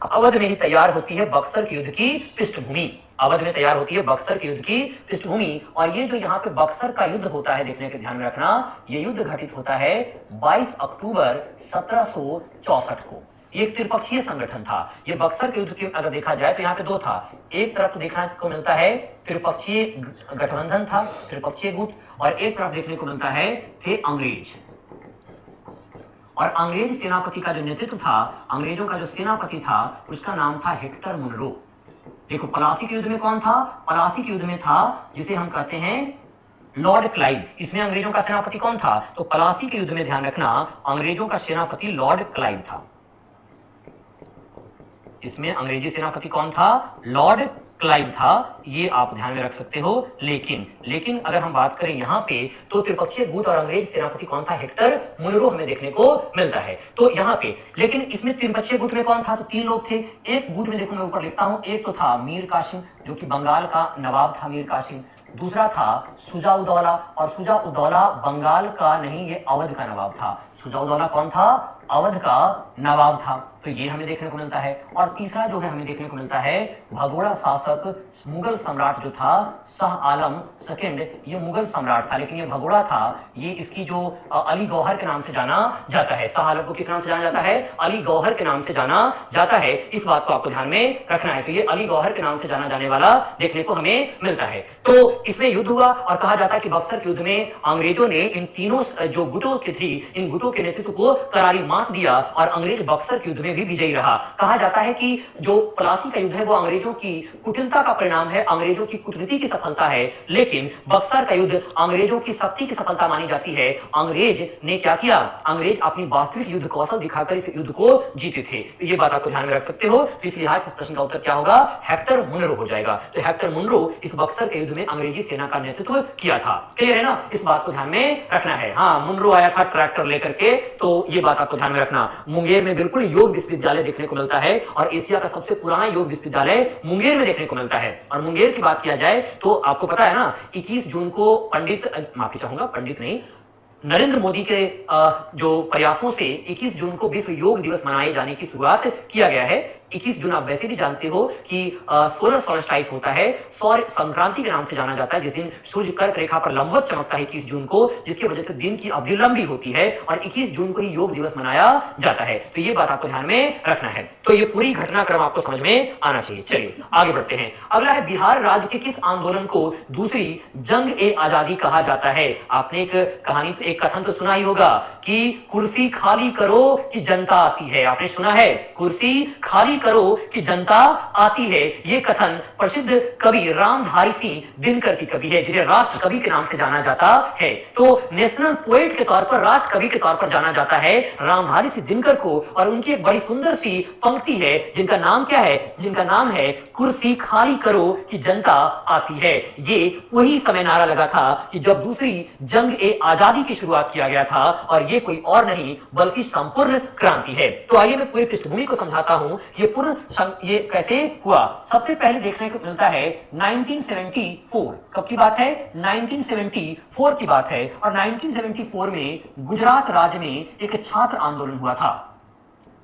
अवध में ही तैयार होती है बक्सर के युद्ध की पृष्ठभूमि। अवध में तैयार होती है बक्सर के युद्ध की पृष्ठभूमि और ये जो यहाँ पे बक्सर का युद्ध होता है देखने के ध्यान में रखना, ये युद्ध घटित होता है 22 अक्टूबर 1764 को। ये एक त्रिपक्षीय संगठन था। ये बक्सर के युद्ध की अगर देखा जाए तो यहाँ पे दो था, एक तरफ तो देखने को मिलता है त्रिपक्षीय गठबंधन था, त्रिपक्षीय गुट, और एक तरफ देखने को मिलता है थे अंग्रेज। और अंग्रेज सेनापति का जो नेतृत्व था, अंग्रेजों का जो सेनापति था उसका नाम था हेक्टर मुनरो। देखो पलासी के युद्ध में कौन था, पलासी के युद्ध में था जिसे हम कहते हैं लॉर्ड क्लाइव। इसमें अंग्रेजों का सेनापति कौन था, तो पलासी के युद्ध में ध्यान रखना अंग्रेजों का सेनापति लॉर्ड क्लाइव था। इसमें अंग्रेजी सेनापति कौन था, लॉर्ड क्लाइव था। ये आप ध्यान में रख सकते हो। लेकिन अगर हम बात करें यहाँ पे तो त्रिपक्षीय गुट और अंग्रेज सेनापति कौन था, हेक्टर मुनरो हमें देखने को मिलता है। तो यहाँ पे लेकिन इसमें त्रिपक्षीय गुट में कौन था, तो तीन लोग थे। एक गुट में देखो मैं ऊपर लिखता हूँ, एक तो था मीर कासिम जो कि बंगाल का नवाब था मीर कासिम, दूसरा था शुजा-उद-दौला, और शुजा-उद-दौला बंगाल का नहीं, ये अवध का नवाब था। शुजा-उद-दौला कौन था, अवध का नवाब था। तो ये हमें देखने को मिलता है। और तीसरा जो है हमें देखने को मिलता है भगोड़ा शासक मुगल सम्राट जो था शाह आलम सेकंड, ये मुगल सम्राट था लेकिन ये भगोड़ा था। ये इसकी जो अली गौहर के नाम से जाना जाता है। शाह आलम को किस नाम से जाना जाता है, अली गौहर के नाम से जाना जाता है। इस बात को आपको ध्यान में रखना है। तो ये अली गौहर के नाम से जाना जाने वाला देखने को हमें मिलता है। तो इसमें युद्ध हुआ और कहा जाता है कि बक्सर के युद्ध में अंग्रेजों ने इन तीनों जो गुटों की थी, इन गुटों के नेतृत्व को करारी मात दिया और अंग्रेज बक्सर के युद्ध में भी विजयी रहा। कहा जाता है कि जो पलासी का युद्ध है वो अंग्रेजों की कुटिलता का परिणाम है, अंग्रेजों की कूटनीति की सफलता है, लेकिन बक्सर का युद्ध अंग्रेजों की शक्ति की सफलता मानी जाती है। अंग्रेज ने क्या किया, अंग्रेज अपनी वास्तविक युद्ध कौशल दिखाकर इस युद्ध को जीते थे। ये बात आपको ध्यान में रख सकते हो। तो इस लिहाज से प्रश्न का उत्तर क्या होगा, हेक्टर मुनरो हो जाएगा। तो हेक्टर मुनरो इस बक्सर के युद्ध में अंग्रेजी सेना का नेतृत्व किया था। क्लियर है ना, इस बात को ध्यान में रखना है। हाँ, मुनरो आया था ट्रैक्टर लेकर के, तो ये बात आपको ध्यान में रखना। मुंगेर में बिल्कुल योग विश्वविद्यालय देखने को मिलता है और एशिया का सबसे पुराना योग विश्वविद्यालय मुंगेर में देखने को मिलता है। और मुंगेर की बात किया जाए तो आपको पता है ना, 21 जून को पंडित नहीं, नरेंद्र मोदी के जो प्रयासों से 21 जून को विश्व योग दिवस मनाए जाने की शुरुआत किया गया है। 21 जून आप वैसे भी जानते हो कि सोलर सॉल्स्टाइस होता है, सौर संक्रांति के नाम से जाना जाता है, जिस दिन सूर्य कर्क रेखा पर लंबवत चमकता है 21 जून को, जिसकी वजह से दिन की अवधि लंबी होती है और 21 जून को ही योग दिवस मनाया जाता है। तो ये बात आपको ध्यान में रखना है। तो ये पूरी घटनाक्रम आपको समझ में आना चाहिए। चलिए आगे बढ़ते हैं। अगला है बिहार राज्य के किस आंदोलन को दूसरी जंग ए आजादी कहा जाता है? आपने एक कहानी, एक कथन तो सुना ही होगा कि कुर्सी खाली करो कि जनता आती है। आपने सुना है, कुर्सी खाली करो कि जनता आती है। ये कथन प्रसिद्ध कवि रामधारी सिंह दिनकर की कवि है, जिन्हें राष्ट्र कवि के नाम से जाना जाता है। तो नेशनल पोएट के तौर पर, राष्ट्र कवि के तौर पर जाना जाता है रामधारी सिंह दिनकर को। और उनकी एक बड़ी सुंदर सी पंक्ति है जिनका नाम क्या है? जिनका नाम है कुर्सी खाली करो कि जनता आती है। ये वही समय नारा लगा था कि जब दूसरी जंग ए आजादी की शुरुआत किया गया था, और ये कोई और नहीं बल्कि संपूर्ण क्रांति है। तो आइए मैं पूरी पृष्ठभूमि को समझाता हूं ये कैसे हुआ। सबसे पहले देखने को मिलता है 1974। कब की बात है? 1974 की बात है। और 1974 में गुजरात राज्य में एक छात्र आंदोलन हुआ था।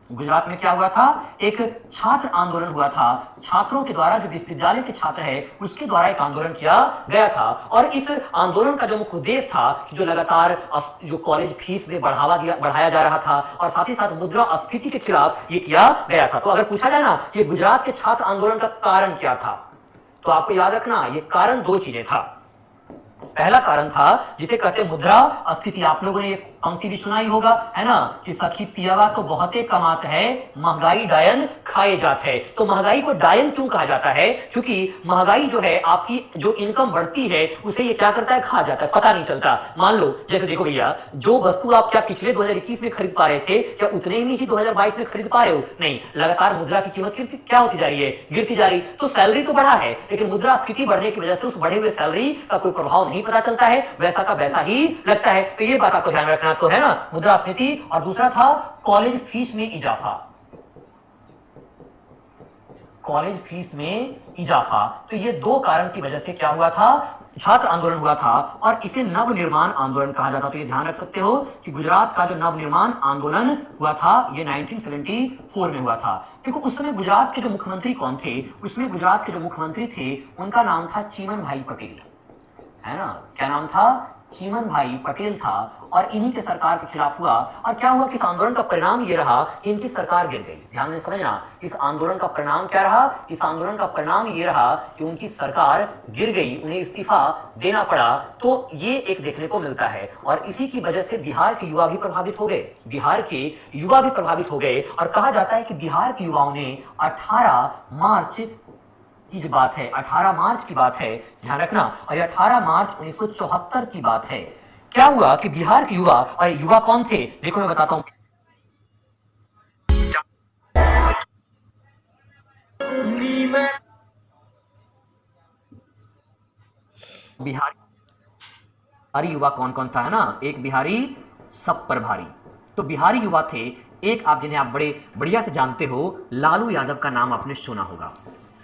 गुजरात में क्या हुआ था? एक छात्र आंदोलन हुआ था। छात्रों के द्वारा, जो विश्वविद्यालय के छात्र है उसके द्वारा एक आंदोलन किया गया था। और इस आंदोलन का जो मुख्य उद्देश्य था कि जो लगातार जो कॉलेज फीस में बढ़ाया जा रहा था, और साथ ही साथ मुद्रास्फीति के खिलाफ ये किया गया था। तो अगर पूछा जाए ना कि गुजरात के छात्र आंदोलन का कारण क्या था, तो आपको याद रखना ये कारण दो चीजें था। पहला कारण था जिसे कहते हैं मुद्रास्फीति। आप लोगों ने एक पंक्ति भी सुना ही होगा, है ना, कि सखी पियावा तो बहुते कमात है, महंगाई डायन खाए जात है। तो महंगाई को डायन क्यों कहा जाता है? क्योंकि महंगाई जो है, आपकी जो इनकम बढ़ती है उसे ये क्या करता है? खा जाता है, पता नहीं चलता। मान लो जैसे देखो भैया, जो वस्तु आप क्या पिछले 2021 में खरीद पा रहे थे, क्या उतने ही 2022 में खरीद पा रहे हो? नहीं, लगातार मुद्रा की कीमत क्या होती जा रही है? गिरती जा रही। तो सैलरी तो बढ़ा है, लेकिन मुद्रास्फीति बढ़ने की वजह से उस बढ़े हुए सैलरी का कोई प्रभाव नहीं पता चलता है, वैसा का वैसा ही लगता है। तो ये बात आपको ध्यान रखना तो है ना, मुद्रास्फीति। और दूसरा था कॉलेज फीस में इजाफा। कॉलेज फीस में इजाफा। तो ये दो कारण की वजह से क्या हुआ था? छात्र आंदोलन हुआ था, और इसे नवनिर्माण आंदोलन कहा जाता। तो ये ध्यान रख सकते हो कि गुजरात का जो नवनिर्माण आंदोलन हुआ था ये 1974 में हुआ था। देखो उस समय गुजरात के जो मुख्यमंत्री कौन थे? उसमें गुजरात के जो मुख्यमंत्री थे उनका नाम था चीमन भाई पटेल, है ना। क्या नाम था? चीमन भाई पटेल था। और इन्हीं के सरकार के खिलाफ हुआ। और क्या हुआ कि इस आंदोलन का परिणाम ये रहा कि इनकी सरकार गिर गई। ध्यान से समझना, इस आंदोलन का परिणाम क्या रहा? इस आंदोलन का परिणाम ये रहा कि उनकी सरकार गिर गई, उन्हें इस्तीफा देना पड़ा। तो ये एक देखने को मिलता है। और इसी की वजह से बिहार के युवा भी प्रभावित हो गए। बिहार के युवा भी प्रभावित हो गए। और कहा जाता है कि बिहार के युवाओं ने 18 मार्च की जो बात है, 18 मार्च की बात है, ध्यान रखना। और 18 मार्च 1974 की बात है। क्या हुआ कि बिहार के युवा, और युवा कौन थे? देखो मैं बताता हूं। बिहारी युवा कौन कौन था, है ना। एक बिहारी सब पर भारी। तो बिहारी युवा थे। एक आप जिन्हें आप बड़े बढ़िया से जानते हो, लालू यादव का नाम आपने सुना होगा,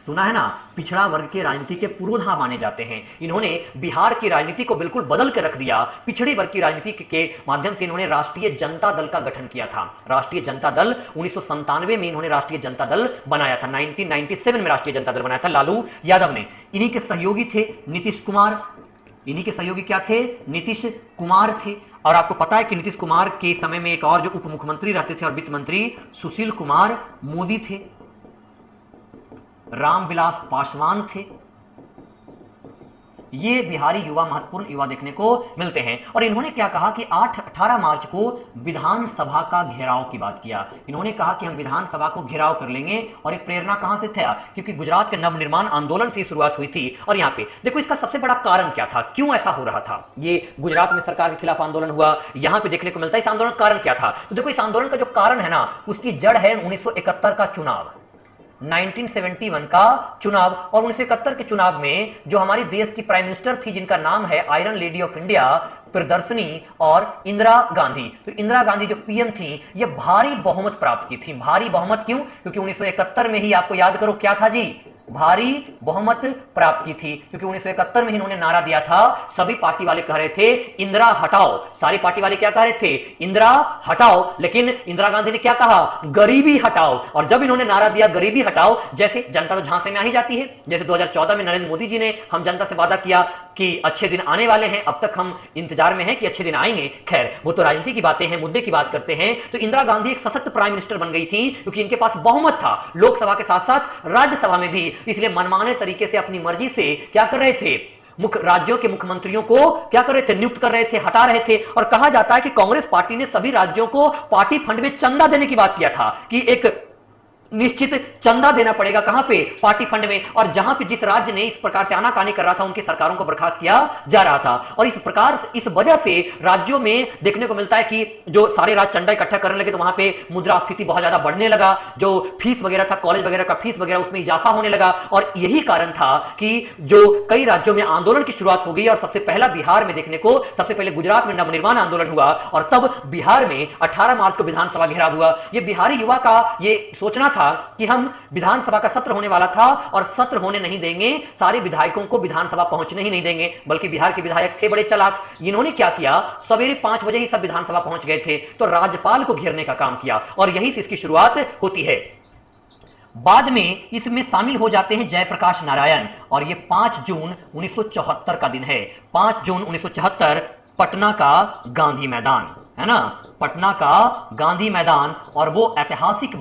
सुना है ना। पिछड़ा वर्ग के राजनीति के पुरोधा माने जाते हैं। इन्होंने बिहार की राजनीति को बिल्कुल बदल कर रख दिया। पिछड़ी वर्ग की राजनीति के माध्यम से इन्होंने राष्ट्रीय जनता दल का गठन किया था। राष्ट्रीय जनता दल 1997 में इन्होंने राष्ट्रीय जनता दल बनाया था। 1997 में राष्ट्रीय जनता दल बनाया था लालू यादव ने। इन्हीं के सहयोगी थे नीतीश कुमार। इन्हीं के सहयोगी क्या थे? नीतीश कुमार थे। और आपको पता है कि नीतीश कुमार के समय में एक और जो उप मुख्यमंत्री रहते थे और वित्त मंत्री, सुशील कुमार मोदी थे। रामविलास पासवान थे। ये बिहारी युवा महत्वपूर्ण युवा देखने को मिलते हैं। और इन्होंने क्या कहा कि 18 मार्च को विधानसभा का घेराव की बात किया। इन्होंने कहा कि हम विधानसभा को घेराव कर लेंगे। और एक प्रेरणा कहां से था? क्योंकि गुजरात के नवनिर्माण आंदोलन से शुरुआत हुई थी। और यहां पे देखो इसका सबसे बड़ा कारण क्या था, क्यों ऐसा हो रहा था? ये गुजरात में सरकार के खिलाफ आंदोलन हुआ, यहां पे देखने को मिलता है। इस आंदोलन का कारण क्या था? तो देखो इस आंदोलन का जो कारण है ना, उसकी जड़ है 1971 का चुनाव, 1971 का चुनाव। और 1971 के चुनाव में जो हमारी देश की प्राइम मिनिस्टर थी, जिनका नाम है iron lady of India Priyadarshini और इंदिरा गांधी। तो इंदिरा गांधी जो पीएम थी, ये भारी बहुमत प्राप्त की थी। भारी बहुमत क्यों? क्योंकि 1971 में ही आपको याद करो क्या था जी, भारी बहुमत प्राप्त की थी, क्योंकि 1971 में इन्होंने नारा दिया था, सभी पार्टी वाले कह रहे थे इंदिरा हटाओ, सारी पार्टी वाले क्या कह रहे थे, इंदिरा हटाओ, लेकिन इंदिरा गांधी ने क्या कहा, गरीबी हटाओ। और जब इन्होंने नारा दिया गरीबी हटाओ, जैसे जनता तो झांसे में आ ही जाती है। जैसे 2014 में नरेंद्र मोदी जी ने हम जनता से वादा किया कि अच्छे दिन आने वाले हैं, अब तक हम इंतजार में हैं कि अच्छे दिन आएंगे। खैर, वो तो राजनीति की बातें हैं, मुद्दे की बात करते हैं। तो इंदिरा गांधी एक सशक्त प्राइम मिनिस्टर बन गई थी, क्योंकि इनके पास बहुमत था लोकसभा के साथ साथ राज्यसभा में भी, इसलिए मनमाने तरीके से अपनी मर्जी से क्या कर रहे थे, मुख्य राज्यों के मुख्यमंत्रियों को क्या कर रहे थे, नियुक्त कर रहे थे, हटा रहे थे। और कहा जाता है कि कांग्रेस पार्टी ने सभी राज्यों को पार्टी फंड में चंदा देने की बात किया था, कि एक निश्चित चंदा देना पड़ेगा, कहां पे, पार्टी फंड में। और जहां पे जिस राज्य ने इस प्रकार से आनाकानी कर रहा था, उनकी सरकारों को बर्खास्त किया जा रहा था। और इस प्रकार इस वजह से राज्यों में देखने को मिलता है कि जो सारे राज्य चंदा इकट्ठा करने लगे, तो वहां पे मुद्रास्फीति बहुत ज्यादा बढ़ने लगा, जो फीस वगैरह था, कॉलेज वगैरह का फीस वगैरह, उसमें इजाफा होने लगा। और यही कारण था कि जो कई राज्यों में आंदोलन की शुरुआत हो गई, और सबसे पहला बिहार में देखने को, सबसे पहले गुजरात में नवनिर्माण आंदोलन हुआ, और तब बिहार में 18 मार्च को विधानसभा घेराव हुआ। ये बिहारी युवा का ये सोचना था कि हम विधानसभा का सत्र होने वाला था, और सत्र होने नहीं देंगे, सारे विधायकों को विधानसभा पहुंचने ही नहीं देंगे। बल्कि बिहार के विधायक थे बड़े चालाक, इन्होंने क्या किया, सवेरे 5 बजे ही सब विधानसभा पहुंच गए थे, तो राज्यपाल को घेरने का काम किया, और यहीं से इसकी शुरुआत होती है। बाद में इसमें शामिल हो जाते हैं जयप्रकाश नारायण, और ये 5 जून 1974 का दिन है। 5 जून 1974 पटना का गांधी मैदान है ना, पटना का गांधी मैदान। और वो ऐतिहासिक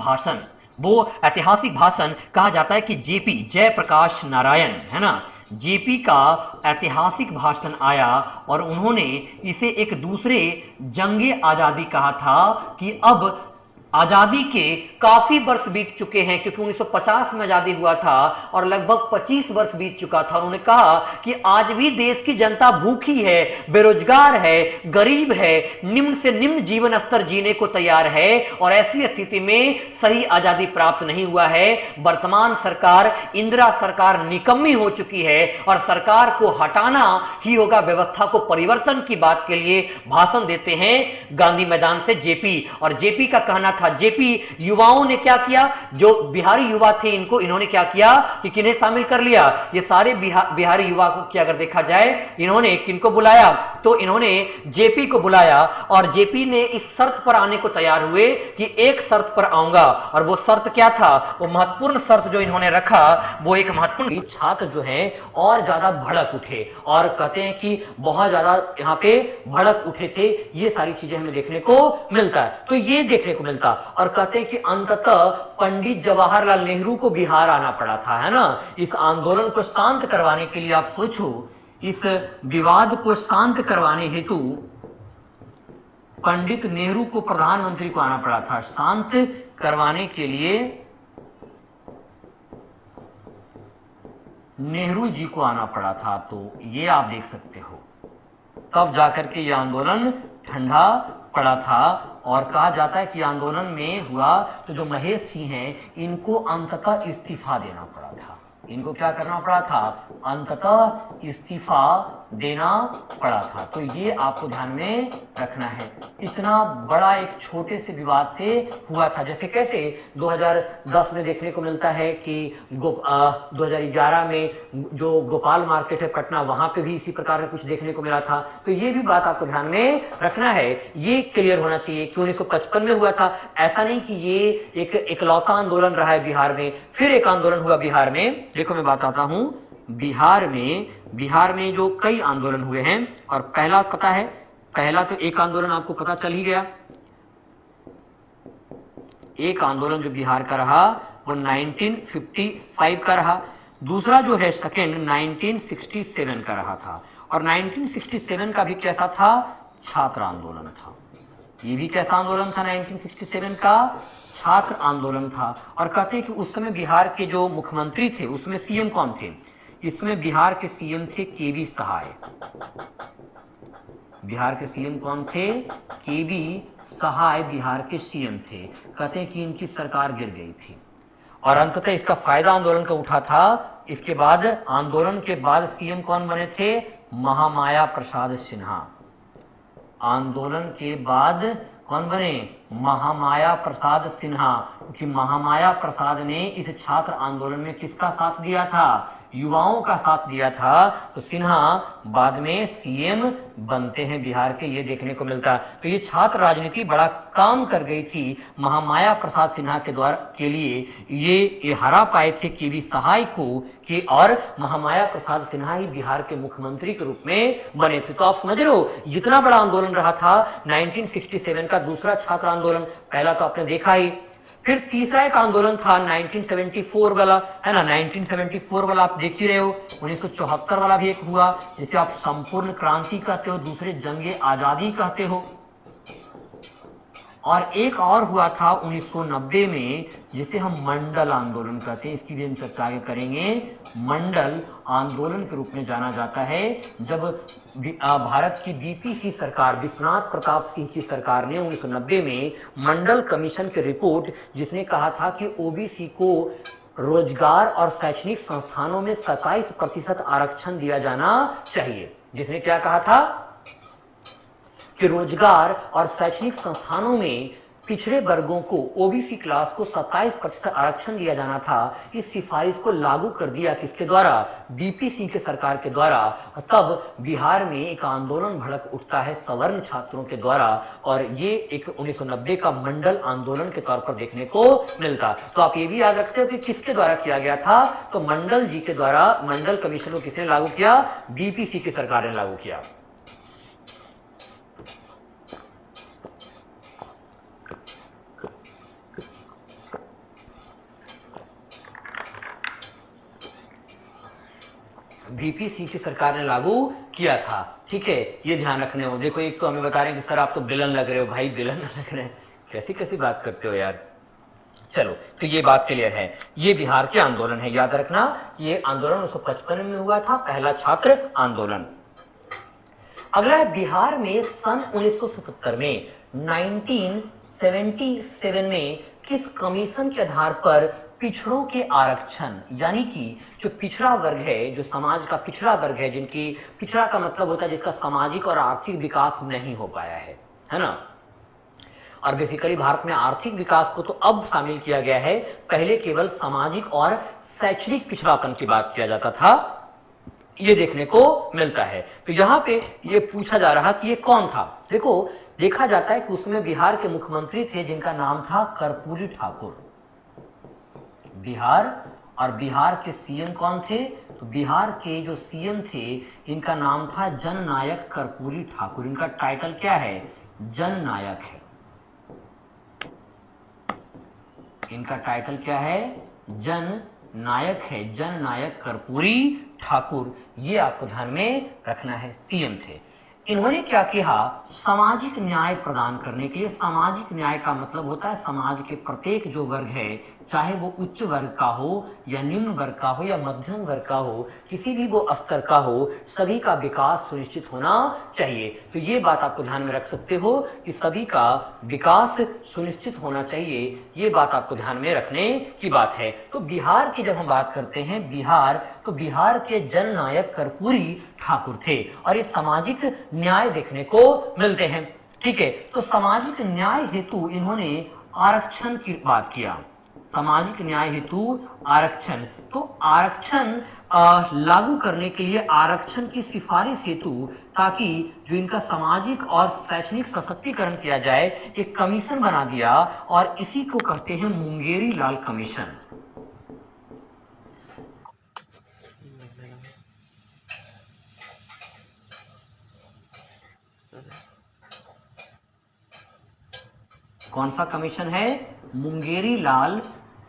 भाषण कहा जाता है कि जेपी, जयप्रकाश नारायण है ना, जेपी का ऐतिहासिक भाषण आया, और उन्होंने इसे एक दूसरे जंगे आजादी कहा था कि अब आजादी के काफी वर्ष बीत चुके हैं, क्योंकि 1950 में आजादी हुआ था और लगभग 25 वर्ष बीत चुका था। उन्होंने कहा कि आज भी देश की जनता भूखी है, बेरोजगार है, गरीब है, निम्न से निम्न जीवन स्तर जीने को तैयार है, और ऐसी स्थिति में सही आजादी प्राप्त नहीं हुआ है। वर्तमान सरकार, इंदिरा सरकार निकम्मी हो चुकी है, और सरकार को हटाना ही होगा। व्यवस्था को परिवर्तन की बात के लिए भाषण देते हैं गांधी मैदान से जेपी, और जेपी का कहना था, जेपी युवाओं ने क्या किया, जो बिहारी युवा थे इनको इन्होंने क्या किया कि किन्हें शामिल कर लिया, ये सारे बिहारी युवा को क्या अगर देखा जाए, इन्होंने किनको बुलाया, तो इन्होंने जेपी को बुलाया, और जेपी ने इस शर्त पर आने को तैयार हुए कि एक शर्त पर आऊंगा। और वो शर्त क्या था, वो महत्वपूर्ण शर्त जो इन्होंने रखा, वो एक महत्वपूर्ण, छात्र जो है और ज्यादा भड़क उठे, और कहते हैं कि बहुत ज्यादा यहाँ पे भड़क उठे थे। ये सारी चीजें हमें देखने को मिलता है, तो ये देखने को मिलता। और कहते हैं कि अंततः पंडित जवाहरलाल नेहरू को बिहार आना पड़ा था, है ना, इस आंदोलन को शांत करवाने के लिए। आप सोचो, इस विवाद को शांत करवाने हेतु पंडित नेहरू को प्रधानमंत्री को आना पड़ा था, शांत करवाने के लिए नेहरू जी को आना पड़ा था। तो ये आप देख सकते हो, तब जाकर के ये आंदोलन ठंडा पड़ा था। और कहा जाता है कि आंदोलन में हुआ तो जो महेश सिंह हैं, इनको अंततः इस्तीफा देना पड़ा था। इनको क्या करना पड़ा था, अंततः इस्तीफा देना पड़ा था। तो ये आपको ध्यान में रखना है। इतना बड़ा एक छोटे से विवाद से हुआ था, जैसे कैसे 2010 में देखने को मिलता है कि 2011 में जो गोपाल मार्केट है पटना, वहां पे भी इसी प्रकार का कुछ देखने को मिला था। तो ये भी बात आपको ध्यान में रखना है, ये क्लियर होना चाहिए कि 1955 में हुआ था। ऐसा नहीं कि ये एक इकलौता आंदोलन रहा है बिहार में, फिर एक आंदोलन हुआ बिहार में। देखो मैं बताता हूं, बिहार में जो कई आंदोलन हुए हैं, और पहला पता है, पहला तो एक आंदोलन आपको पता चल ही गया, एक आंदोलन जो बिहार का रहा वो 1955 का रहा। दूसरा जो है सेकंड 1967 का रहा था, और 1967 का भी कैसा था, छात्र आंदोलन था। ये भी कैसा आंदोलन था, 1967 का छात्र आंदोलन था। और कहते हैं कि उस समय बिहार के जो मुख्यमंत्री थे, उसमें सीएम कौन थे, इसमें बिहार के सीएम थे केबी सहाय। बिहार के सीएम कौन थे, केबी सहाय बिहार के सीएम थे। कहते हैं कि इनकी सरकार गिर गई थी, और अंततः इसका फायदा आंदोलन का उठा था। इसके बाद आंदोलन के बाद सीएम कौन बने थे, महामाया प्रसाद सिन्हा। आंदोलन के बाद कौन बने? महामाया प्रसाद सिन्हा, क्योंकि महामाया प्रसाद ने इस छात्र आंदोलन में किसका साथ दिया था? युवाओं का साथ दिया था। तो सिन्हा बाद में सीएम बनते हैं बिहार के, ये देखने को मिलता है। तो ये छात्र राजनीति बड़ा काम कर गई थी महामाया प्रसाद सिन्हा के द्वारा के लिए। ये हरा पाए थे केवी सहाय को कि, और महामाया प्रसाद सिन्हा ही बिहार के मुख्यमंत्री के रूप में बने थे। तो आप समझ रहे हो जितना बड़ा आंदोलन रहा था 1967 का दूसरा छात्र आंदोलन, पहला तो आपने देखा ही, फिर तीसरा एक आंदोलन था 1974 वाला, है ना, 1974 वाला आप देख ही रहे हो। 1974 वाला भी एक हुआ जिसे आप संपूर्ण क्रांति कहते हो, दूसरे जंगे आजादी कहते हो। और एक और हुआ था 1990 में जिसे हम मंडल आंदोलन कहते हैं, इसकी भी हम चर्चा आगे करेंगे। मंडल आंदोलन के रूप में जाना जाता है जब भारत की बीपीसी सरकार, विश्वनाथ प्रताप सिंह की सरकार ने 1990 में मंडल कमीशन की रिपोर्ट, जिसने कहा था कि ओबीसी को रोजगार और शैक्षणिक संस्थानों में 27% आरक्षण दिया जाना चाहिए, जिसने क्या कहा था कि रोजगार और शैक्षणिक संस्थानों में पिछड़े वर्गों को, ओबीसी क्लास को 27% आरक्षण दिया जाना था। इस सिफारिश को लागू कर दिया किसके द्वारा? बीपीसी के सरकार के द्वारा। तब बिहार में एक आंदोलन भड़क उठता है सवर्ण छात्रों के द्वारा, और ये एक 1990 का मंडल आंदोलन के तौर पर देखने को मिलता। तो आप ये भी याद रखते हो कि किसके द्वारा किया गया था? तो मंडल जी के द्वारा। मंडल कमीशन को किसने लागू किया? बीपीसी की सरकार ने लागू किया। बीपीसी की सरकार ने लागू किया था, ठीक है, ये ध्यान रखने हो। देखो एक तो हमें बता रहे हैं कि सर आप तो विलन लग रहे हो, भाई विलन लग रहे हैं, कैसी कैसी बात करते हो यार। चलो, तो ये बात क्लियर है, ये बिहार के आंदोलन है, याद रखना। ये आंदोलन 1955 में हुआ था, पहला छात्र आंदोलन। अगला है बिहार में सन 1977 में 1977 में किस कमीशन के आधार पर पिछड़ों के आरक्षण, यानी कि जो पिछड़ा वर्ग है, जो समाज का पिछड़ा वर्ग है, जिनकी, पिछड़ा का मतलब होता है जिसका सामाजिक और आर्थिक विकास नहीं हो पाया है ना। और बेसिकली भारत में आर्थिक विकास को तो अब शामिल किया गया है, पहले केवल सामाजिक और शैक्षणिक पिछड़ापन की बात किया जाता था, ये देखने को मिलता है। तो यहाँ पे ये पूछा जा रहा कि ये कौन था। देखो, देखा जाता है कि उसमें बिहार के मुख्यमंत्री थे जिनका नाम था कर्पूरी ठाकुर। बिहार, और बिहार के सीएम कौन थे? तो बिहार के जो सीएम थे इनका नाम था जननायक कर्पूरी ठाकुर। इनका टाइटल क्या है? जननायक है। इनका टाइटल क्या है? जननायक है, जननायक कर्पूरी ठाकुर। ये आपको ध्यान में रखना है, सीएम थे। इन्होंने क्या किया? सामाजिक न्याय प्रदान करने के लिए, सामाजिक न्याय का मतलब होता है समाज के प्रत्येक जो वर्ग है, चाहे वो उच्च वर्ग का हो या निम्न वर्ग का हो या मध्यम वर्ग का हो, किसी भी वो स्तर का हो, सभी का विकास सुनिश्चित होना चाहिए। तो ये बात आपको ध्यान में रख सकते हो कि सभी का विकास सुनिश्चित होना चाहिए, ये बात आपको ध्यान में रखने की बात है। तो बिहार की जब हम बात करते हैं बिहार, तो बिहार के जननायक कर्पूरी ठाकुर थे, और ये सामाजिक न्याय देखने को मिलते हैं, ठीक है। तो सामाजिक न्याय हेतु इन्होंने आरक्षण की बात किया, सामाजिक न्याय हेतु आरक्षण। तो आरक्षण लागू करने के लिए आरक्षण की सिफारिश हेतु, ताकि जो इनका सामाजिक और शैक्षणिक सशक्तिकरण किया जाए, एक कमीशन बना दिया, और इसी को कहते हैं मुंगेरी लाल कमीशन। कौन सा कमीशन है? मुंगेरी लाल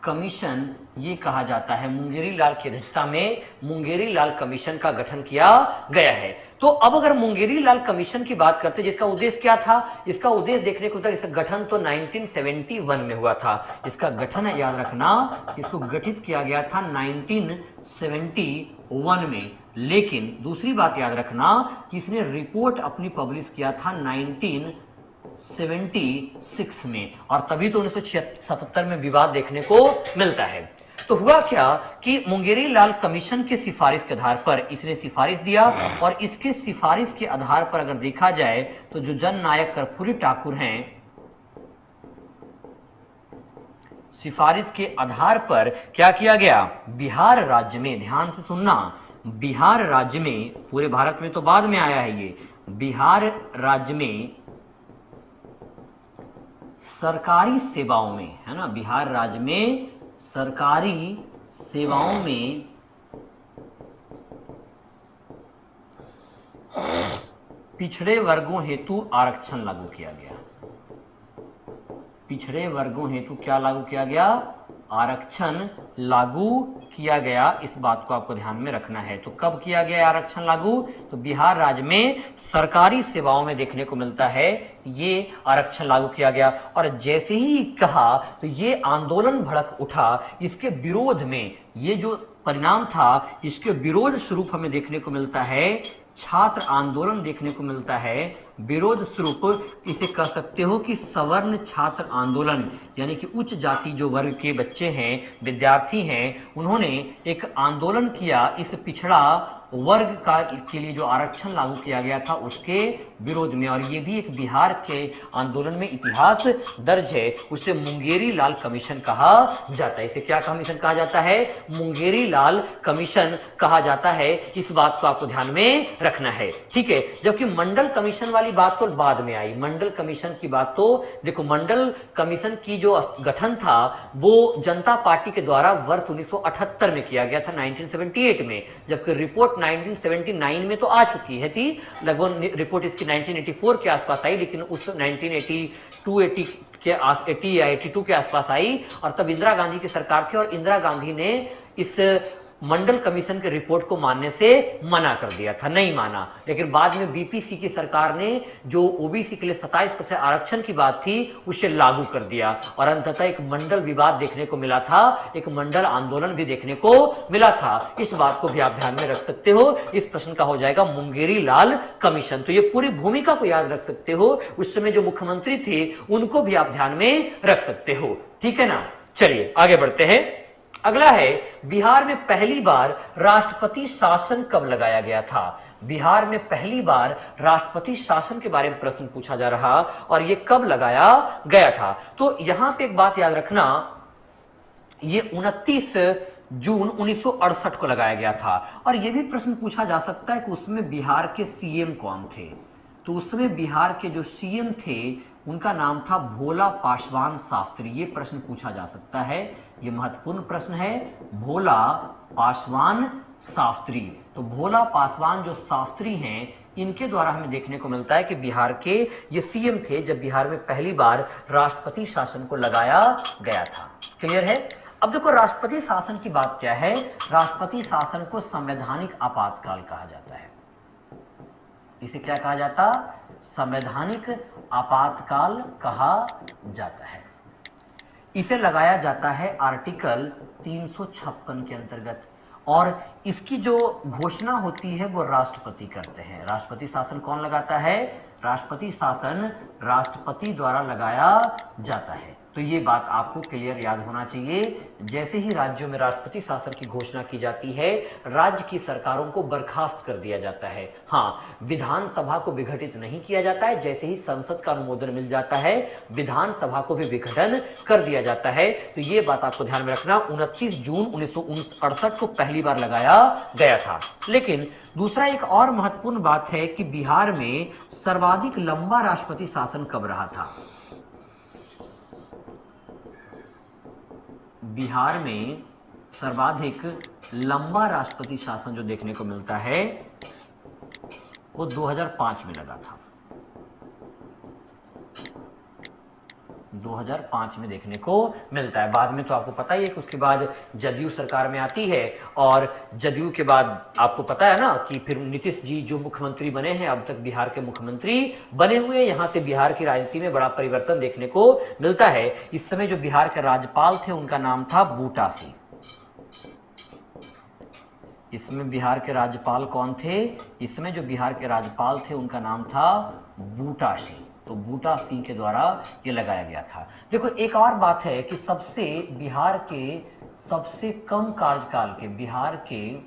कमीशन, ये कहा जाता है। मुंगेरी लाल की अध्यक्षता में मुंगेरी लाल कमीशन का गठन किया गया है। तो अब अगर मुंगेरी लाल कमीशन की बात करते हैं, जिसका उद्देश्य क्या था? इसका उद्देश्य देखने को मिलता है, इसका गठन तो 1971 में हुआ था। इसका गठन है, याद रखना, इसको गठित किया गया था 1971 में। लेकिन दूसरी बात याद रखना कि इसने रिपोर्ट अपनी पब्लिश किया था 1976 में, और तभी तो 1977 में विवाद देखने को मिलता है। तो हुआ क्या कि मुंगेरी लाल कमीशन के सिफारिश के आधार पर इसने सिफारिश दिया, और इसके सिफारिश के आधार पर अगर देखा जाए तो जो जननायक कर्पूरी ठाकुर हैं, सिफारिश के आधार पर क्या किया गया, बिहार राज्य में, ध्यान से सुनना, बिहार राज्य में, पूरे भारत में तो बाद में आया है ये, बिहार राज्य में सरकारी सेवाओं में, है ना, बिहार राज्य में सरकारी सेवाओं में पिछड़े वर्गों हेतु आरक्षण लागू किया गया। पिछड़े वर्गों हेतु क्या लागू किया गया, आरक्षण लागू किया गया। इस बात को आपको ध्यान में रखना है। तो कब किया गया आरक्षण लागू, तो बिहार राज्य में सरकारी सेवाओं में देखने को मिलता है ये आरक्षण लागू किया गया। और जैसे ही कहा तो ये आंदोलन भड़क उठा, इसके विरोध में, ये जो परिणाम था इसके विरोध स्वरूप हमें देखने को मिलता है छात्र आंदोलन देखने को मिलता है। विरोध स्वरूप इसे कह सकते हो कि सवर्ण छात्र आंदोलन, यानी कि उच्च जाति जो वर्ग के बच्चे हैं, विद्यार्थी हैं, उन्होंने एक आंदोलन किया इस पिछड़ा वर्ग का के लिए जो आरक्षण लागू किया गया था उसके विरोध में। और ये भी एक बिहार के आंदोलन में इतिहास दर्ज है। उसे मुंगेरी लाल कमीशन कहा जाता है। इसे क्या कमीशन कहा जाता है, मुंगेरी लाल कमीशन कहा जाता है। इस बात को आपको ध्यान में रखना है, ठीक है। जबकि मंडल कमीशन वाली बात तो बाद में आई। मंडल कमीशन की बात तो देखो, मंडल कमीशन की जो गठन था वो जनता पार्टी के द्वारा वर्ष 1978 में किया गया था, 1978 में, जबकि रिपोर्ट 1979 में तो आ चुकी है थी। लगभग रिपोर्ट इसकी 1984 के आसपास आई, लेकिन उस 1982 या 82 के आसपास आई। और तब इंदिरा गांधी की सरकार थी और इंदिरा गांधी ने इस मंडल कमीशन के रिपोर्ट को मानने से मना कर दिया था, नहीं माना। लेकिन बाद में बीपीसी की सरकार ने जो ओबीसी के लिए 27% आरक्षण की बात थी उसे लागू कर दिया। और अंततः एक मंडल विवाद देखने को मिला था, एक मंडल आंदोलन भी देखने को मिला था। इस बात को भी आप ध्यान में रख सकते हो। इस प्रश्न का हो जाएगा मुंगेरी लाल कमीशन। तो ये पूरी भूमिका को याद रख सकते हो। उस समय जो मुख्यमंत्री थे उनको भी आप ध्यान में रख सकते हो, ठीक है ना। चलिए आगे बढ़ते हैं। अगला है, बिहार में पहली बार राष्ट्रपति शासन कब लगाया गया था। बिहार में पहली बार राष्ट्रपति शासन के बारे में प्रश्न पूछा जा रहा और ये कब लगाया गया था। तो यहां पे एक बात याद रखना, ये 29 जून 1968 को लगाया गया था। और यह भी प्रश्न पूछा जा सकता है कि उसमें बिहार के सीएम कौन थे। तो उसमें बिहार के जो सीएम थे उनका नाम था भोला पासवान शास्त्री। ये प्रश्न पूछा जा सकता है, ये महत्वपूर्ण प्रश्न है, भोला पासवान शास्त्री। तो भोला पासवान जो शास्त्री हैं, इनके द्वारा हमें देखने को मिलता है कि बिहार के ये सीएम थे जब बिहार में पहली बार राष्ट्रपति शासन को लगाया गया था। क्लियर है। अब देखो, राष्ट्रपति शासन की बात क्या है। राष्ट्रपति शासन को संवैधानिक आपातकाल कहा जाता है। इसे क्या कहा जाता, संवैधानिक आपातकाल कहा जाता है। इसे लगाया जाता है आर्टिकल 356 के अंतर्गत। और इसकी जो घोषणा होती है वो राष्ट्रपति करते हैं। राष्ट्रपति शासन कौन लगाता है, राष्ट्रपति शासन राष्ट्रपति द्वारा लगाया जाता है। तो ये बात आपको क्लियर याद होना चाहिए। जैसे ही राज्यों में राष्ट्रपति शासन की घोषणा की जाती है, राज्य की सरकारों को बर्खास्त कर दिया जाता है। हाँ, विधानसभा को विघटित नहीं किया जाता है। जैसे ही संसद का अनुमोदन मिल जाता है, विधानसभा को भी विघटन कर दिया जाता है। तो ये बात आपको ध्यान में रखना, 29 जून 1968 को पहली बार लगाया गया था। लेकिन दूसरा एक और महत्वपूर्ण बात है कि बिहार में सर्वाधिक लंबा राष्ट्रपति शासन कब रहा था। बिहार में सर्वाधिक लंबा राष्ट्रपति शासन जो देखने को मिलता है वो 2005 में लगा था। 2005 में देखने को मिलता है। बाद में तो आपको पता ही है कि उसके बाद जदयू सरकार में आती है और जदयू के बाद आपको पता है ना कि फिर नीतीश जी जो मुख्यमंत्री बने हैं, अब तक बिहार के मुख्यमंत्री बने हुए हैं। यहाँ से बिहार की राजनीति में बड़ा परिवर्तन देखने को मिलता है। इस समय जो बिहार के राज्यपाल थे उनका नाम था बूटा सिंह। इसमें बिहार के राज्यपाल कौन थे, इसमें जो बिहार के राज्यपाल थे उनका नाम था बूटा सिंह। तो बूटा सिंह के द्वारा ये लगाया गया था। देखो, एक और बात है कि बिहार के सबसे कम कार्यकाल के, बिहार के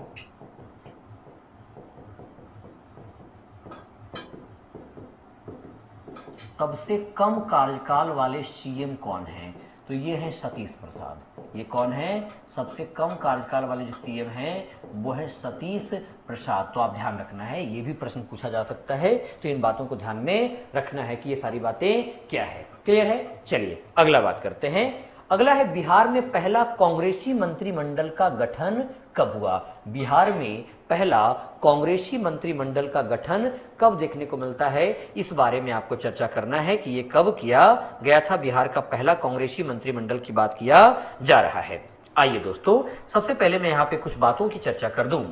सबसे कम कार्यकाल वाले सीएम कौन हैं। तो ये है सतीश प्रसाद। ये कौन है? सबसे कम कार्यकाल वाले जो सीएम हैं वो है सतीश प्रसाद। तो आप ध्यान रखना है, ये भी प्रश्न पूछा जा सकता है, तो इन बातों को ध्यान में रखना है कि ये सारी बातें क्या है। क्लियर है? चलिए अगला बात करते हैं। अगला है बिहार में पहला कांग्रेसी मंत्रिमंडल का गठन कब हुआ? बिहार में पहला कांग्रेसी मंत्रिमंडल का गठन कब देखने को मिलता है, इस बारे में आपको चर्चा करना है कि ये कब किया गया था। बिहार का पहला कांग्रेसी मंत्रिमंडल की बात किया जा रहा है। आइए दोस्तों, सबसे पहले मैं यहाँ पे कुछ बातों की चर्चा कर दूं।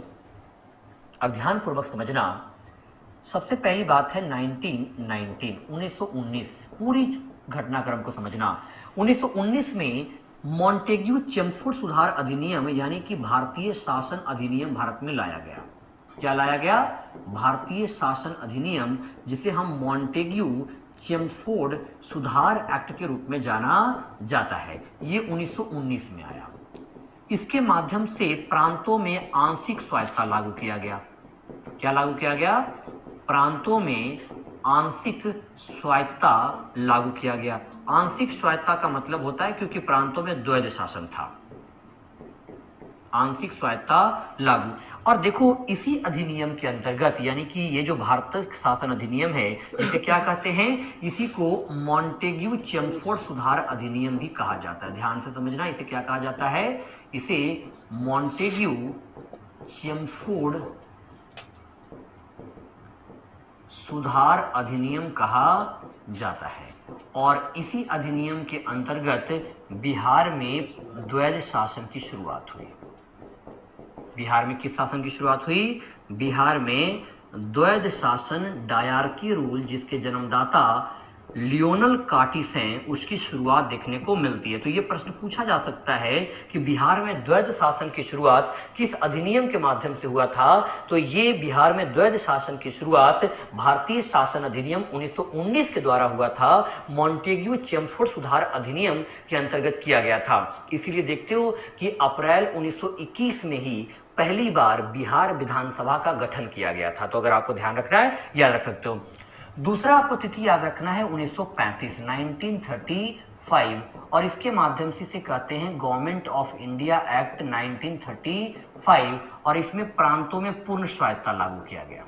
अब ध्यानपूर्वक समझना। सबसे पहली बात है 1919 पूरी घटनाक्रम को समझना। 1919 में मॉन्टेग्यू चेम्सफोर्ड सुधार अधिनियम यानी कि भारतीय शासन अधिनियम भारत में लाया गया। क्या लाया गया? भारतीय शासन अधिनियम, जिसे हम मॉन्टेग्यू चेम्सफोर्ड सुधार एक्ट के रूप में जाना जाता है। ये 1919 में आया। इसके माध्यम से प्रांतों में आंशिक स्वायत्तता लागू किया गया। क्या लागू किया गया? प्रांतों में आंशिक स्वायत्तता लागू किया गया। आंशिक स्वायत्तता का मतलब होता है क्योंकि प्रांतों में द्वैध शासन था, आंशिक स्वायत्तता लागू। और देखो इसी अधिनियम के अंतर्गत, यानी कि ये जो भारतीय शासन अधिनियम है, इसे क्या कहते हैं? इसी को मॉन्टेग्यू चेम्सफोर्ड सुधार अधिनियम भी कहा जाता है। ध्यान से समझना, इसे क्या कहा जाता है? इसे मॉन्टेग्यू चेम्सफोर्ड सुधार अधिनियम कहा जाता है। और इसी अधिनियम के अंतर्गत बिहार में द्वैध शासन की शुरुआत हुई। बिहार में किस शासन की शुरुआत हुई? बिहार में द्वैध शासन, डायरकी रूल, जिसके जन्मदाता लियोनल कार्टिस हैं, उसकी शुरुआत देखने को मिलती है। तो ये प्रश्न पूछा जा सकता है कि बिहार में द्वैध शासन की शुरुआत किस अधिनियम के माध्यम से हुआ था? तो ये बिहार में द्वैध शासन की शुरुआत भारतीय शासन अधिनियम 1919 के द्वारा हुआ था। मॉन्टेग्यू चेम्सफोर्ड सुधार अधिनियम के अंतर्गत किया गया था। इसीलिए देखते हो कि अप्रैल 1921 में ही पहली बार बिहार विधानसभा का गठन किया गया था। तो अगर आपको ध्यान रखना है, याद रख सकते हो। दूसरा आपको तिथि याद रखना है 1935 और इसके माध्यम से इसे कहते हैं गवर्नमेंट ऑफ इंडिया एक्ट 1935 और इसमें प्रांतों में पूर्ण स्वायत्तता लागू किया गया।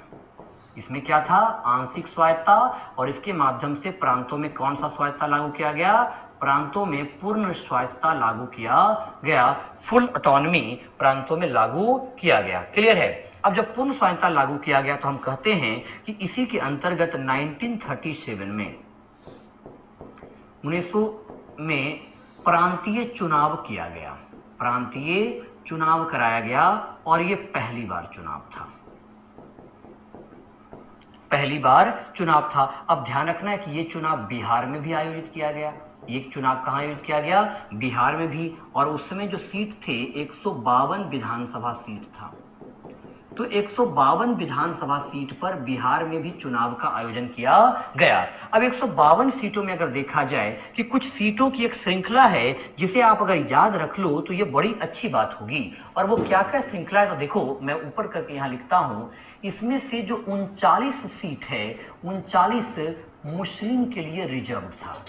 इसमें क्या था? आंशिक स्वायत्तता, और इसके माध्यम से प्रांतों में कौन सा स्वायत्तता लागू किया गया? प्रांतों में पूर्ण स्वायत्तता लागू किया गया। फुल ऑटोनॉमी प्रांतों में लागू किया गया। क्लियर है? अब जब पूर्ण स्वायत्तता लागू किया गया तो हम कहते हैं कि इसी के अंतर्गत 1937 में 1900 में प्रांतीय चुनाव किया गया। प्रांतीय चुनाव कराया गया और ये पहली बार चुनाव था। पहली बार चुनाव था। अब ध्यान रखना है कि ये चुनाव बिहार में भी आयोजित किया गया। ये चुनाव कहाँ आयोजित किया गया? बिहार में भी। और उस समय जो सीट थे 152 विधानसभा सीट था। तो 152 विधानसभा सीट पर बिहार में भी चुनाव का आयोजन किया गया। अब 152 सीटों में अगर देखा जाए कि कुछ सीटों की एक श्रृंखला है, जिसे आप अगर याद रख लो तो ये बड़ी अच्छी बात होगी। और वो क्या क्या श्रृंखला है? तो देखो मैं ऊपर करके यहाँ लिखता हूँ। इसमें से जो 39 सीट है, 39 मुस्लिम के लिए रिजर्व था।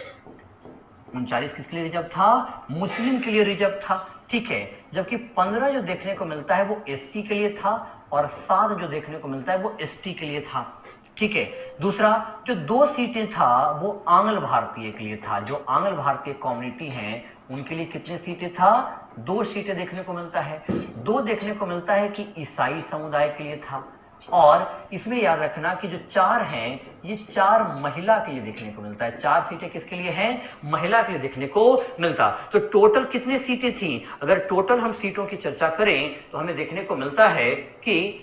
39 किसके लिए रिजर्व था? मुस्लिम के लिए रिजर्व था। ठीक है। जबकि 15 जो देखने को मिलता है वो एससी के लिए था और 7 जो देखने को मिलता है वो एसटी के लिए था। ठीक है। दूसरा जो 2 सीटें था वो आंग्ल भारतीय के लिए था। जो आंग्ल भारतीय कम्युनिटी हैं उनके लिए कितने सीटें था? 2 सीटें देखने को मिलता है। 2 देखने को मिलता है कि ईसाई समुदाय के लिए था। और इसमें याद रखना कि जो 4 हैं ये 4 महिला के लिए देखने को मिलता है। 4 सीटें किसके लिए हैं? महिला के लिए देखने को मिलता। तो टोटल कितनी सीटें थी? अगर टोटल हम सीटों की चर्चा करें तो हमें देखने को मिलता है कि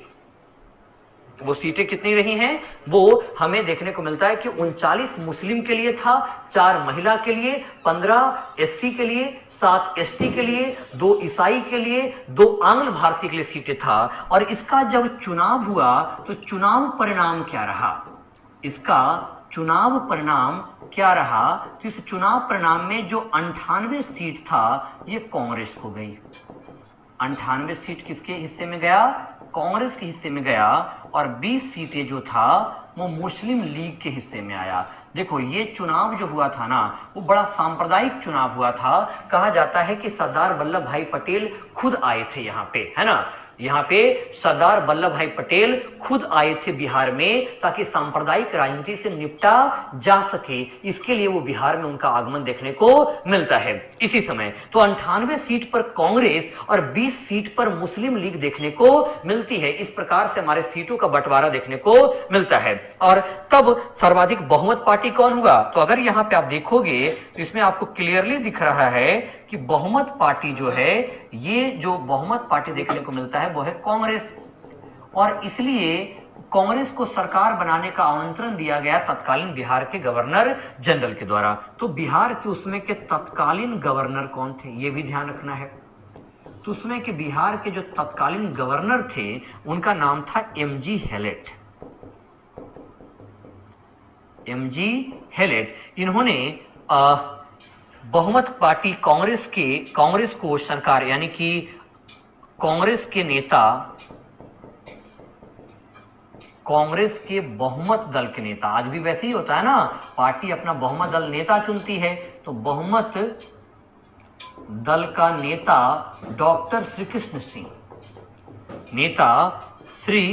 वो सीटें कितनी रही हैं? वो हमें देखने को मिलता है कि 39 मुस्लिम के लिए था, 4 महिला के लिए, 15 एससी के लिए, 7 एसटी के लिए, 2 ईसाई के लिए, 2 आंग्ल भारतीय के लिए सीटें था। और इसका जब चुनाव हुआ तो चुनाव परिणाम क्या रहा? इसका चुनाव परिणाम क्या रहा? तो इस चुनाव परिणाम में जो 98 सीट था ये कांग्रेस को गई। 98 सीट किसके हिस्से में गया? कांग्रेस के हिस्से में गया, और 20 सीटें जो था वो मुस्लिम लीग के हिस्से में आया। देखो ये चुनाव जो हुआ था ना वो बड़ा सांप्रदायिक चुनाव हुआ था। कहा जाता है कि सरदार वल्लभ भाई पटेल खुद आए थे यहाँ पे, है ना, यहाँ पे सरदार वल्लभ भाई पटेल खुद आए थे बिहार में ताकि सांप्रदायिक राजनीति से निपटा जा सके। इसके लिए वो बिहार में उनका आगमन देखने को मिलता है। इसी समय तो 98 सीट पर कांग्रेस और 20 सीट पर मुस्लिम लीग देखने को मिलती है। इस प्रकार से हमारे सीटों का बंटवारा देखने को मिलता है। और तब सर्वाधिक बहुमत पार्टी कौन होगा? तो अगर यहाँ पे आप देखोगे तो इसमें आपको क्लियरली दिख रहा है कि बहुमत पार्टी जो है, ये जो बहुमत पार्टी देखने को मिलता है वो है कांग्रेस। और इसलिए कांग्रेस को सरकार बनाने का आमंत्रण दिया गया तत्कालीन बिहार के गवर्नर जनरल के द्वारा। तो बिहार के उसमें के तत्कालीन गवर्नर कौन थे ये भी ध्यान रखना है। तो उसमें के बिहार के जो तत्कालीन गवर्नर थे उनका नाम था एमजी हेलेट। एमजी हेलेट, इन्होंने बहुमत पार्टी कांग्रेस को सरकार, यानी कि कांग्रेस के नेता, कांग्रेस के बहुमत दल के नेता, आज भी वैसे ही होता है ना, पार्टी अपना बहुमत दल नेता चुनती है, तो बहुमत दल का नेता डॉक्टर श्री कृष्ण सिंह, नेता श्री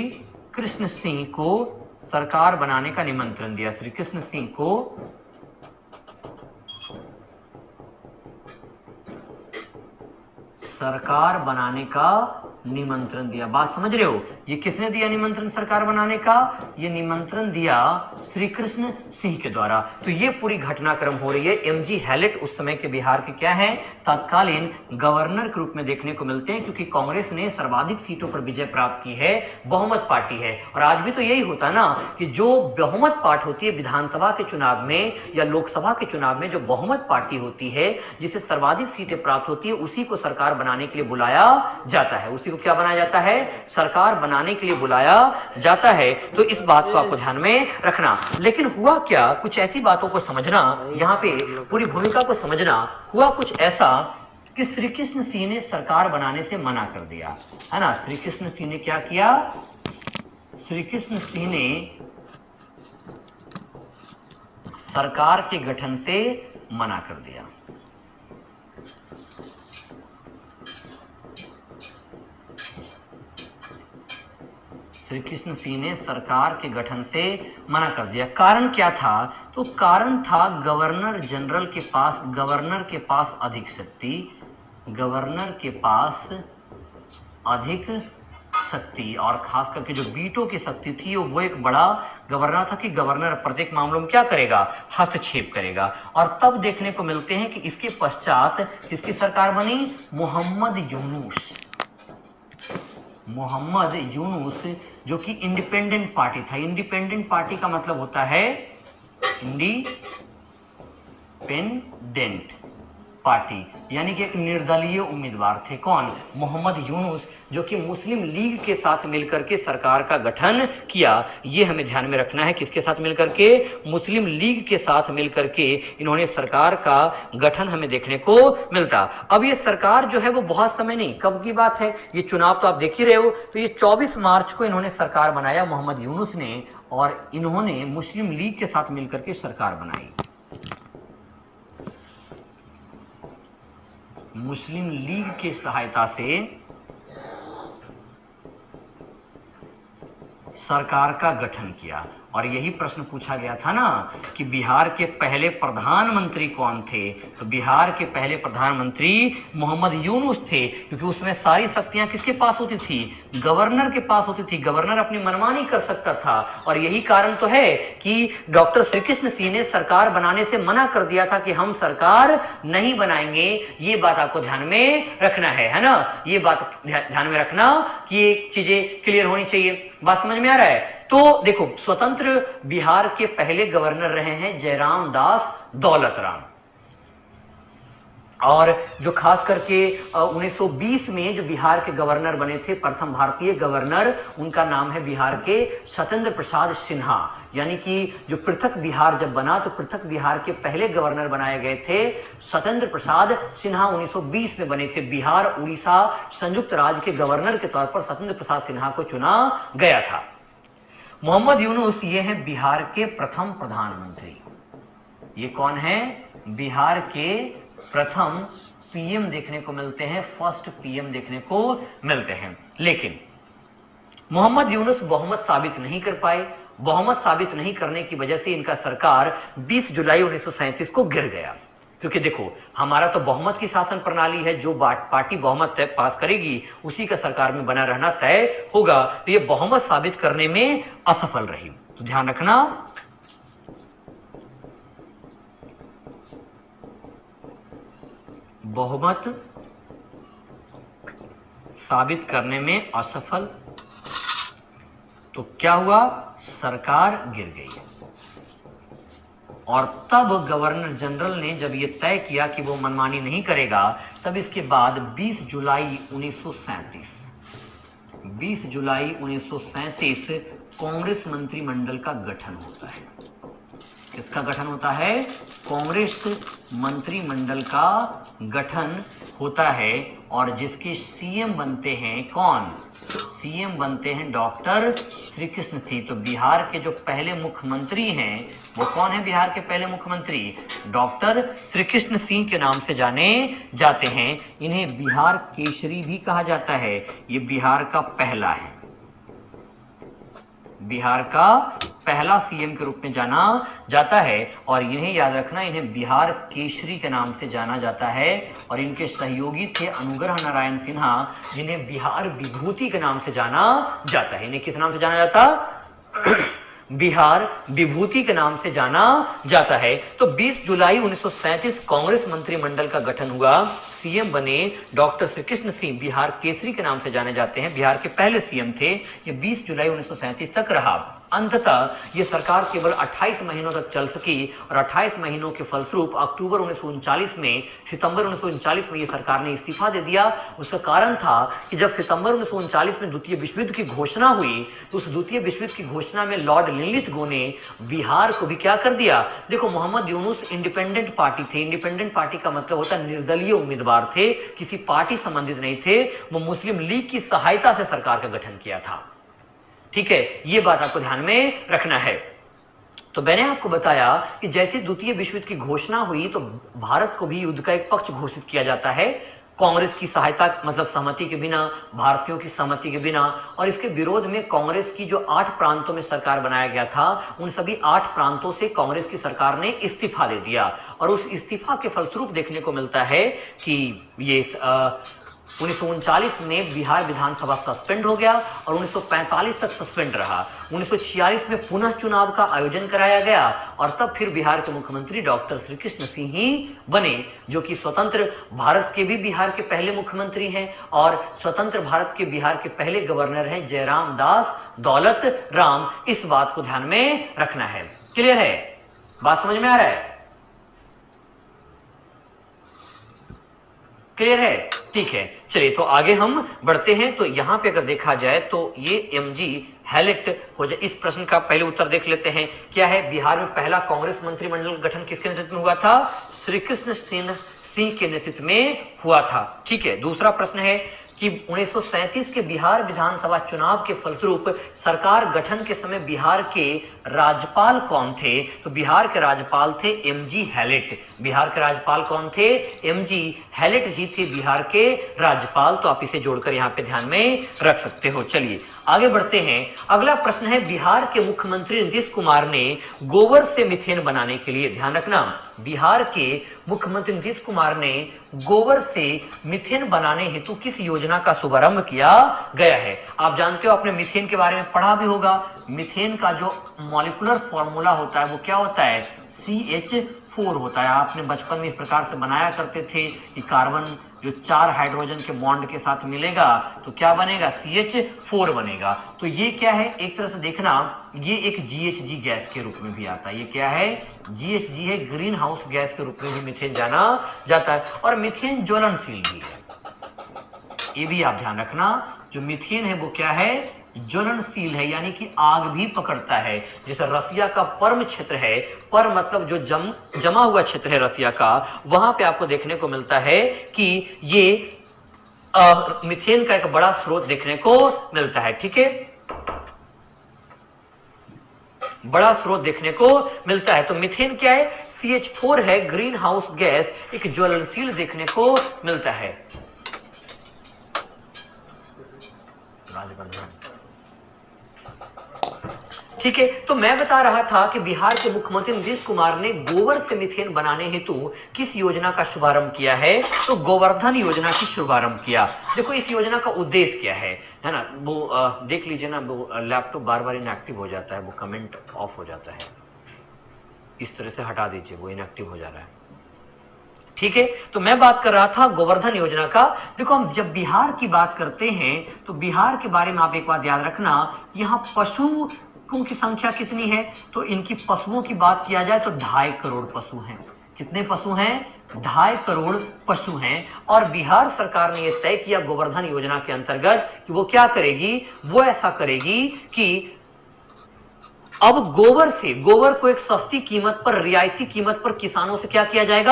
कृष्ण सिंह को सरकार बनाने का निमंत्रण दिया। श्री कृष्ण सिंह को सरकार बनाने का निमंत्रण दिया। बात समझ रहे हो? ये किसने दिया निमंत्रण सरकार बनाने का? ये निमंत्रण दिया श्री कृष्ण सिंह के द्वारा। तो ये पूरी घटनाक्रम हो रही है। एमजी हेलेट उस समय के बिहार के क्या हैं? तत्कालीन गवर्नर के रूप में देखने को मिलते हैं, क्योंकि कांग्रेस ने सर्वाधिक सीटों पर विजय प्राप्त की है, बहुमत पार्टी है। और आज भी तो यही होता है ना कि जो बहुमत पार्टी होती है विधानसभा के चुनाव में या लोकसभा के चुनाव में, जो बहुमत पार्टी होती है जिसे सर्वाधिक सीटें प्राप्त होती है, उसी को सरकार बनाने के लिए बुलाया जाता है। उसी को क्या बनाया जाता है? सरकार बनाने के लिए बुलाया जाता है। तो इस बात को आपको ध्यान में रखना। लेकिन हुआ क्या, कुछ ऐसी बातों को समझना, यहाँ पे पूरी भूमिका को समझना। हुआ कुछ ऐसा कि श्री कृष्ण सिंह ने सरकार बनाने से मना कर दिया, है ना। श्री कृष्ण सिंह ने क्या किया? श्री कृष्ण सिंह ने सरकार के गठन से मना कर दिया। श्री कृष्ण सिंह ने सरकार के गठन से मना कर दिया। कारण क्या था? तो कारण था गवर्नर जनरल के पास, गवर्नर के पास अधिक शक्ति, गवर्नर के पास अधिक शक्ति, और खास करके जो वीटो की शक्ति थी वो एक बड़ा गवर्नर था कि गवर्नर प्रत्येक मामलों में क्या करेगा? हस्तक्षेप करेगा। और तब देखने को मिलते हैं कि इसके पश्चात किसकी सरकार बनी? मोहम्मद यूनुस। मोहम्मद यूनुस जो कि इंडिपेंडेंट पार्टी था। इंडिपेंडेंट पार्टी का मतलब होता है इंडिपेंडेंट पार्टी, यानी कि एक निर्दलीय उम्मीदवार थे। कौन? मोहम्मद यूनुस, जो कि मुस्लिम लीग के साथ मिलकर के सरकार का गठन किया। ये हमें ध्यान में रखना है। किसके साथ मिलकर के? मुस्लिम लीग के साथ मिलकर के इन्होंने सरकार का गठन हमें देखने को मिलता। अब ये सरकार जो है वो बहुत समय नहीं, कब की बात है? ये चुनाव तो आप देख ही रहे हो। तो ये 24 मार्च को इन्होंने सरकार बनाया, मोहम्मद यूनुस ने, और इन्होंने मुस्लिम लीग के साथ मिलकर के सरकार बनाई। मुस्लिम लीग की सहायता से सरकार का गठन किया। और यही प्रश्न पूछा गया था ना कि बिहार के पहले प्रधानमंत्री कौन थे? तो बिहार के पहले प्रधानमंत्री मोहम्मद यूनुस थे, क्योंकि उसमें सारी शक्तियां किसके पास होती थी? गवर्नर के पास होती थी। गवर्नर अपनी मनमानी कर सकता था। और यही कारण तो है कि डॉक्टर श्री कृष्ण सिंह ने सरकार बनाने से मना कर दिया था कि हम सरकार नहीं बनाएंगे। ये बात आपको ध्यान में रखना है ना। ये बात ध्यान में रखना कि ये चीजें क्लियर होनी चाहिए। बात समझ में आ रहा है? तो देखो, स्वतंत्र बिहार के पहले गवर्नर रहे हैं जयराम दास दौलत राम। और जो खास करके 1920 में जो बिहार के गवर्नर बने थे, प्रथम भारतीय गवर्नर, उनका नाम है बिहार के सत्येंद्र प्रसाद सिन्हा। यानी कि जो पृथक बिहार जब बना तो पृथक बिहार के पहले गवर्नर बनाए गए थे सत्येंद्र प्रसाद सिन्हा। 1920 में बने थे। बिहार उड़ीसा संयुक्त राज्य के गवर्नर के तौर पर सत्येंद्र प्रसाद सिन्हा को चुना गया था। मोहम्मद यूनुस ये हैं बिहार के प्रथम प्रधानमंत्री। ये कौन है? बिहार के प्रथम पीएम देखने को मिलते हैं, फर्स्ट पीएम देखने को मिलते हैं। लेकिन मोहम्मद यूनुस बहुमत साबित नहीं कर पाए। बहुमत साबित नहीं करने की वजह से इनका सरकार 20 जुलाई 1937 को गिर गया। क्योंकि देखो, हमारा तो बहुमत की शासन प्रणाली है, जो पार्टी बहुमत तय पास करेगी उसी का सरकार में बना रहना तय होगा। तो ये बहुमत साबित करने में असफल रही। तो ध्यान रखना, बहुमत साबित करने में असफल। तो क्या हुआ? सरकार गिर गई। और तब गवर्नर जनरल ने जब यह तय किया कि वो मनमानी नहीं करेगा, तब इसके बाद 20 जुलाई 1937 कांग्रेस मंत्रिमंडल का गठन होता है। किसका गठन होता है? कांग्रेस मंत्रिमंडल का गठन होता है। और जिसके सीएम बनते हैं कौन? सीएम बनते हैं डॉक्टर श्री कृष्ण सिंह। तो बिहार के जो पहले मुख्यमंत्री हैं वो कौन है? बिहार के पहले मुख्यमंत्री डॉक्टर श्री कृष्ण सिंह के नाम से जाने जाते हैं। इन्हें बिहार केसरी भी कहा जाता है। ये बिहार का पहला है, बिहार का पहला सीएम के रूप में जाना जाता है। और इन्हें याद रखना, इन्हें बिहार केसरी के नाम से जाना जाता है। और इनके सहयोगी थे अनुग्रह नारायण सिन्हा, जिन्हें बिहार विभूति के नाम से जाना जाता है। इन्हें किस नाम से जाना जाता? बिहार विभूति के नाम से जाना जाता है। तो 20 जुलाई 1937 कांग्रेस मंत्रिमंडल का गठन हुआ। सीएम बने डॉक्टर श्री कृष्ण सिंह, बिहार केसरी के नाम से जाने जाते हैं। बिहार के पहले सीएम थे। ये 20 जुलाई 1937 तक रहा। अंततः ये सरकार केवल 28 महीनों तक चल सकी। और 28 महीनों के फलस्वरूप अक्टूबर 1939 में, सितंबर 1939 में ये सरकार ने इस्तीफा दे दिया। उसका कारण था कि जब सितंबर 1939 में द्वितीय विश्व युद्ध की घोषणा हुई, तो उस द्वितीय विश्व युद्ध की घोषणा में लॉर्ड लिनलिथगो ने बिहार को भी क्या कर दिया? देखो, मोहम्मद यूनुस इंडिपेंडेंट पार्टी थे। इंडिपेंडेंट पार्टी का मतलब होता है निर्दलीय उम्मीदवार थे, किसी पार्टी संबंधित नहीं थे। वो मुस्लिम लीग की सहायता से सरकार का गठन किया था। ठीक है, ये बात आपको ध्यान में रखना है। तो मैंने आपको बताया कि जैसे द्वितीय विश्व युद्ध की घोषणा हुई तो भारत को भी युद्ध का एक पक्ष घोषित किया जाता है, कांग्रेस की सहायता मतलब सहमति के बिना, भारतीयों की सहमति के बिना। और इसके विरोध में कांग्रेस की जो 8 प्रांतों में सरकार बनाया गया था, उन सभी 8 प्रांतों से कांग्रेस की सरकार ने इस्तीफा दे दिया। और उस इस्तीफा के फलस्वरूप देखने को मिलता है कि ये 1939 में बिहार विधानसभा सस्पेंड हो गया और 1945 तक सस्पेंड रहा। 1946 में पुनः चुनाव का आयोजन कराया गया और तब फिर बिहार के मुख्यमंत्री डॉक्टर श्री कृष्ण सिंह ही बने, जो कि स्वतंत्र भारत के भी बिहार के पहले मुख्यमंत्री हैं और स्वतंत्र भारत के बिहार के पहले गवर्नर हैं जयराम दास दौलत राम। इस बात को ध्यान में रखना है। क्लियर है? बात समझ में आ रहा है? क्लियर है? ठीक है, चलिए तो आगे हम बढ़ते हैं। तो यहां पे अगर देखा जाए तो ये एमजी हैलेट हो जाए। इस प्रश्न का पहले उत्तर देख लेते हैं। क्या है? बिहार में पहला कांग्रेस मंत्रिमंडल गठन किसके नेतृत्व में हुआ था? श्री कृष्ण सिंह के नेतृत्व में हुआ था। ठीक है, दूसरा प्रश्न है कि 1937 के बिहार विधानसभा चुनाव के फलस्वरूप सरकार गठन के समय बिहार के राज्यपाल कौन थे? तो बिहार के राज्यपाल थे एमजी हैलेट। बिहार के राज्यपाल कौन थे? एमजी हैलेट ही थे बिहार के राज्यपाल। तो आप इसे जोड़कर यहां पे ध्यान में रख सकते हो। चलिए आगे बढ़ते हैं। अगला प्रश्न है, बिहार के मुख्यमंत्री नीतीश कुमार ने गोबर से मीथेन बनाने के लिए, ध्यान रखना, बिहार के मुख्यमंत्री नीतीश कुमार ने गोबर से मीथेन बनाने हेतु किस योजना का शुभारंभ किया गया है? आप जानते हो, आपने मीथेन के बारे में पढ़ा भी होगा। मीथेन का जो मॉलिक्यूलर फॉर्मूला होता है वो क्या होता है? CH4 होता है। आपने बचपन में इस प्रकार से बनाया करते थे कि कार्बन जो 4 हाइड्रोजन के बॉन्ड के साथ मिलेगा तो क्या बनेगा, CH4 बनेगा। तो ये क्या है, एक तरह से देखना ये एक GHG गैस के रूप में भी आता है। ये क्या है, GHG है, ग्रीन हाउस गैस के रूप में भी मीथेन जाना जाता है। और मीथेन ज्वलनशील भी है, ये भी आप ध्यान रखना। जो मीथेन है वो क्या है, ज्वलनशील है, यानी कि आग भी पकड़ता है। जैसे रसिया का पर्म क्षेत्र है, पर्म मतलब जो जमा हुआ क्षेत्र है रसिया का, वहां पे आपको देखने को मिलता है कि ये मीथेन का एक बड़ा स्रोत देखने को मिलता है। ठीक है, बड़ा स्रोत देखने को मिलता है। तो मीथेन क्या है, CH4 है, ग्रीन हाउस गैस, एक ज्वलनशील देखने को मिलता है। ठीक है, तो मैं बता रहा था कि बिहार के मुख्यमंत्री नीतीश कुमार ने गोबर से मीथेन बनाने हेतु किस योजना का शुभारंभ किया है, तो गोवर्धन योजना की शुभारंभ किया। देखो इस योजना का उद्देश्य क्या है ना, वो देख लीजिए ना, वो लैपटॉप बार बार इनएक्टिव हो जाता है, वो कमेंट ऑफ हो जाता है, इस तरह से हटा दीजिए, वो इनएक्टिव हो जा रहा है। ठीक है, तो मैं बात कर रहा था गोवर्धन योजना का। देखो हम जब बिहार की बात करते हैं तो बिहार के बारे में आप एक बात याद रखना, यहाँ पशु की संख्या कितनी है, तो इनकी पशुओं की बात किया जाए तो 2.5 करोड़ पशु हैं। कितने पशु हैं, 2.5 करोड़ पशु हैं। और बिहार सरकार ने यह तय किया गोवर्धन योजना के अंतर्गत कि वो क्या करेगी, वो ऐसा करेगी कि अब गोबर को एक सस्ती कीमत पर, रियायती कीमत पर किसानों से क्या किया जाएगा,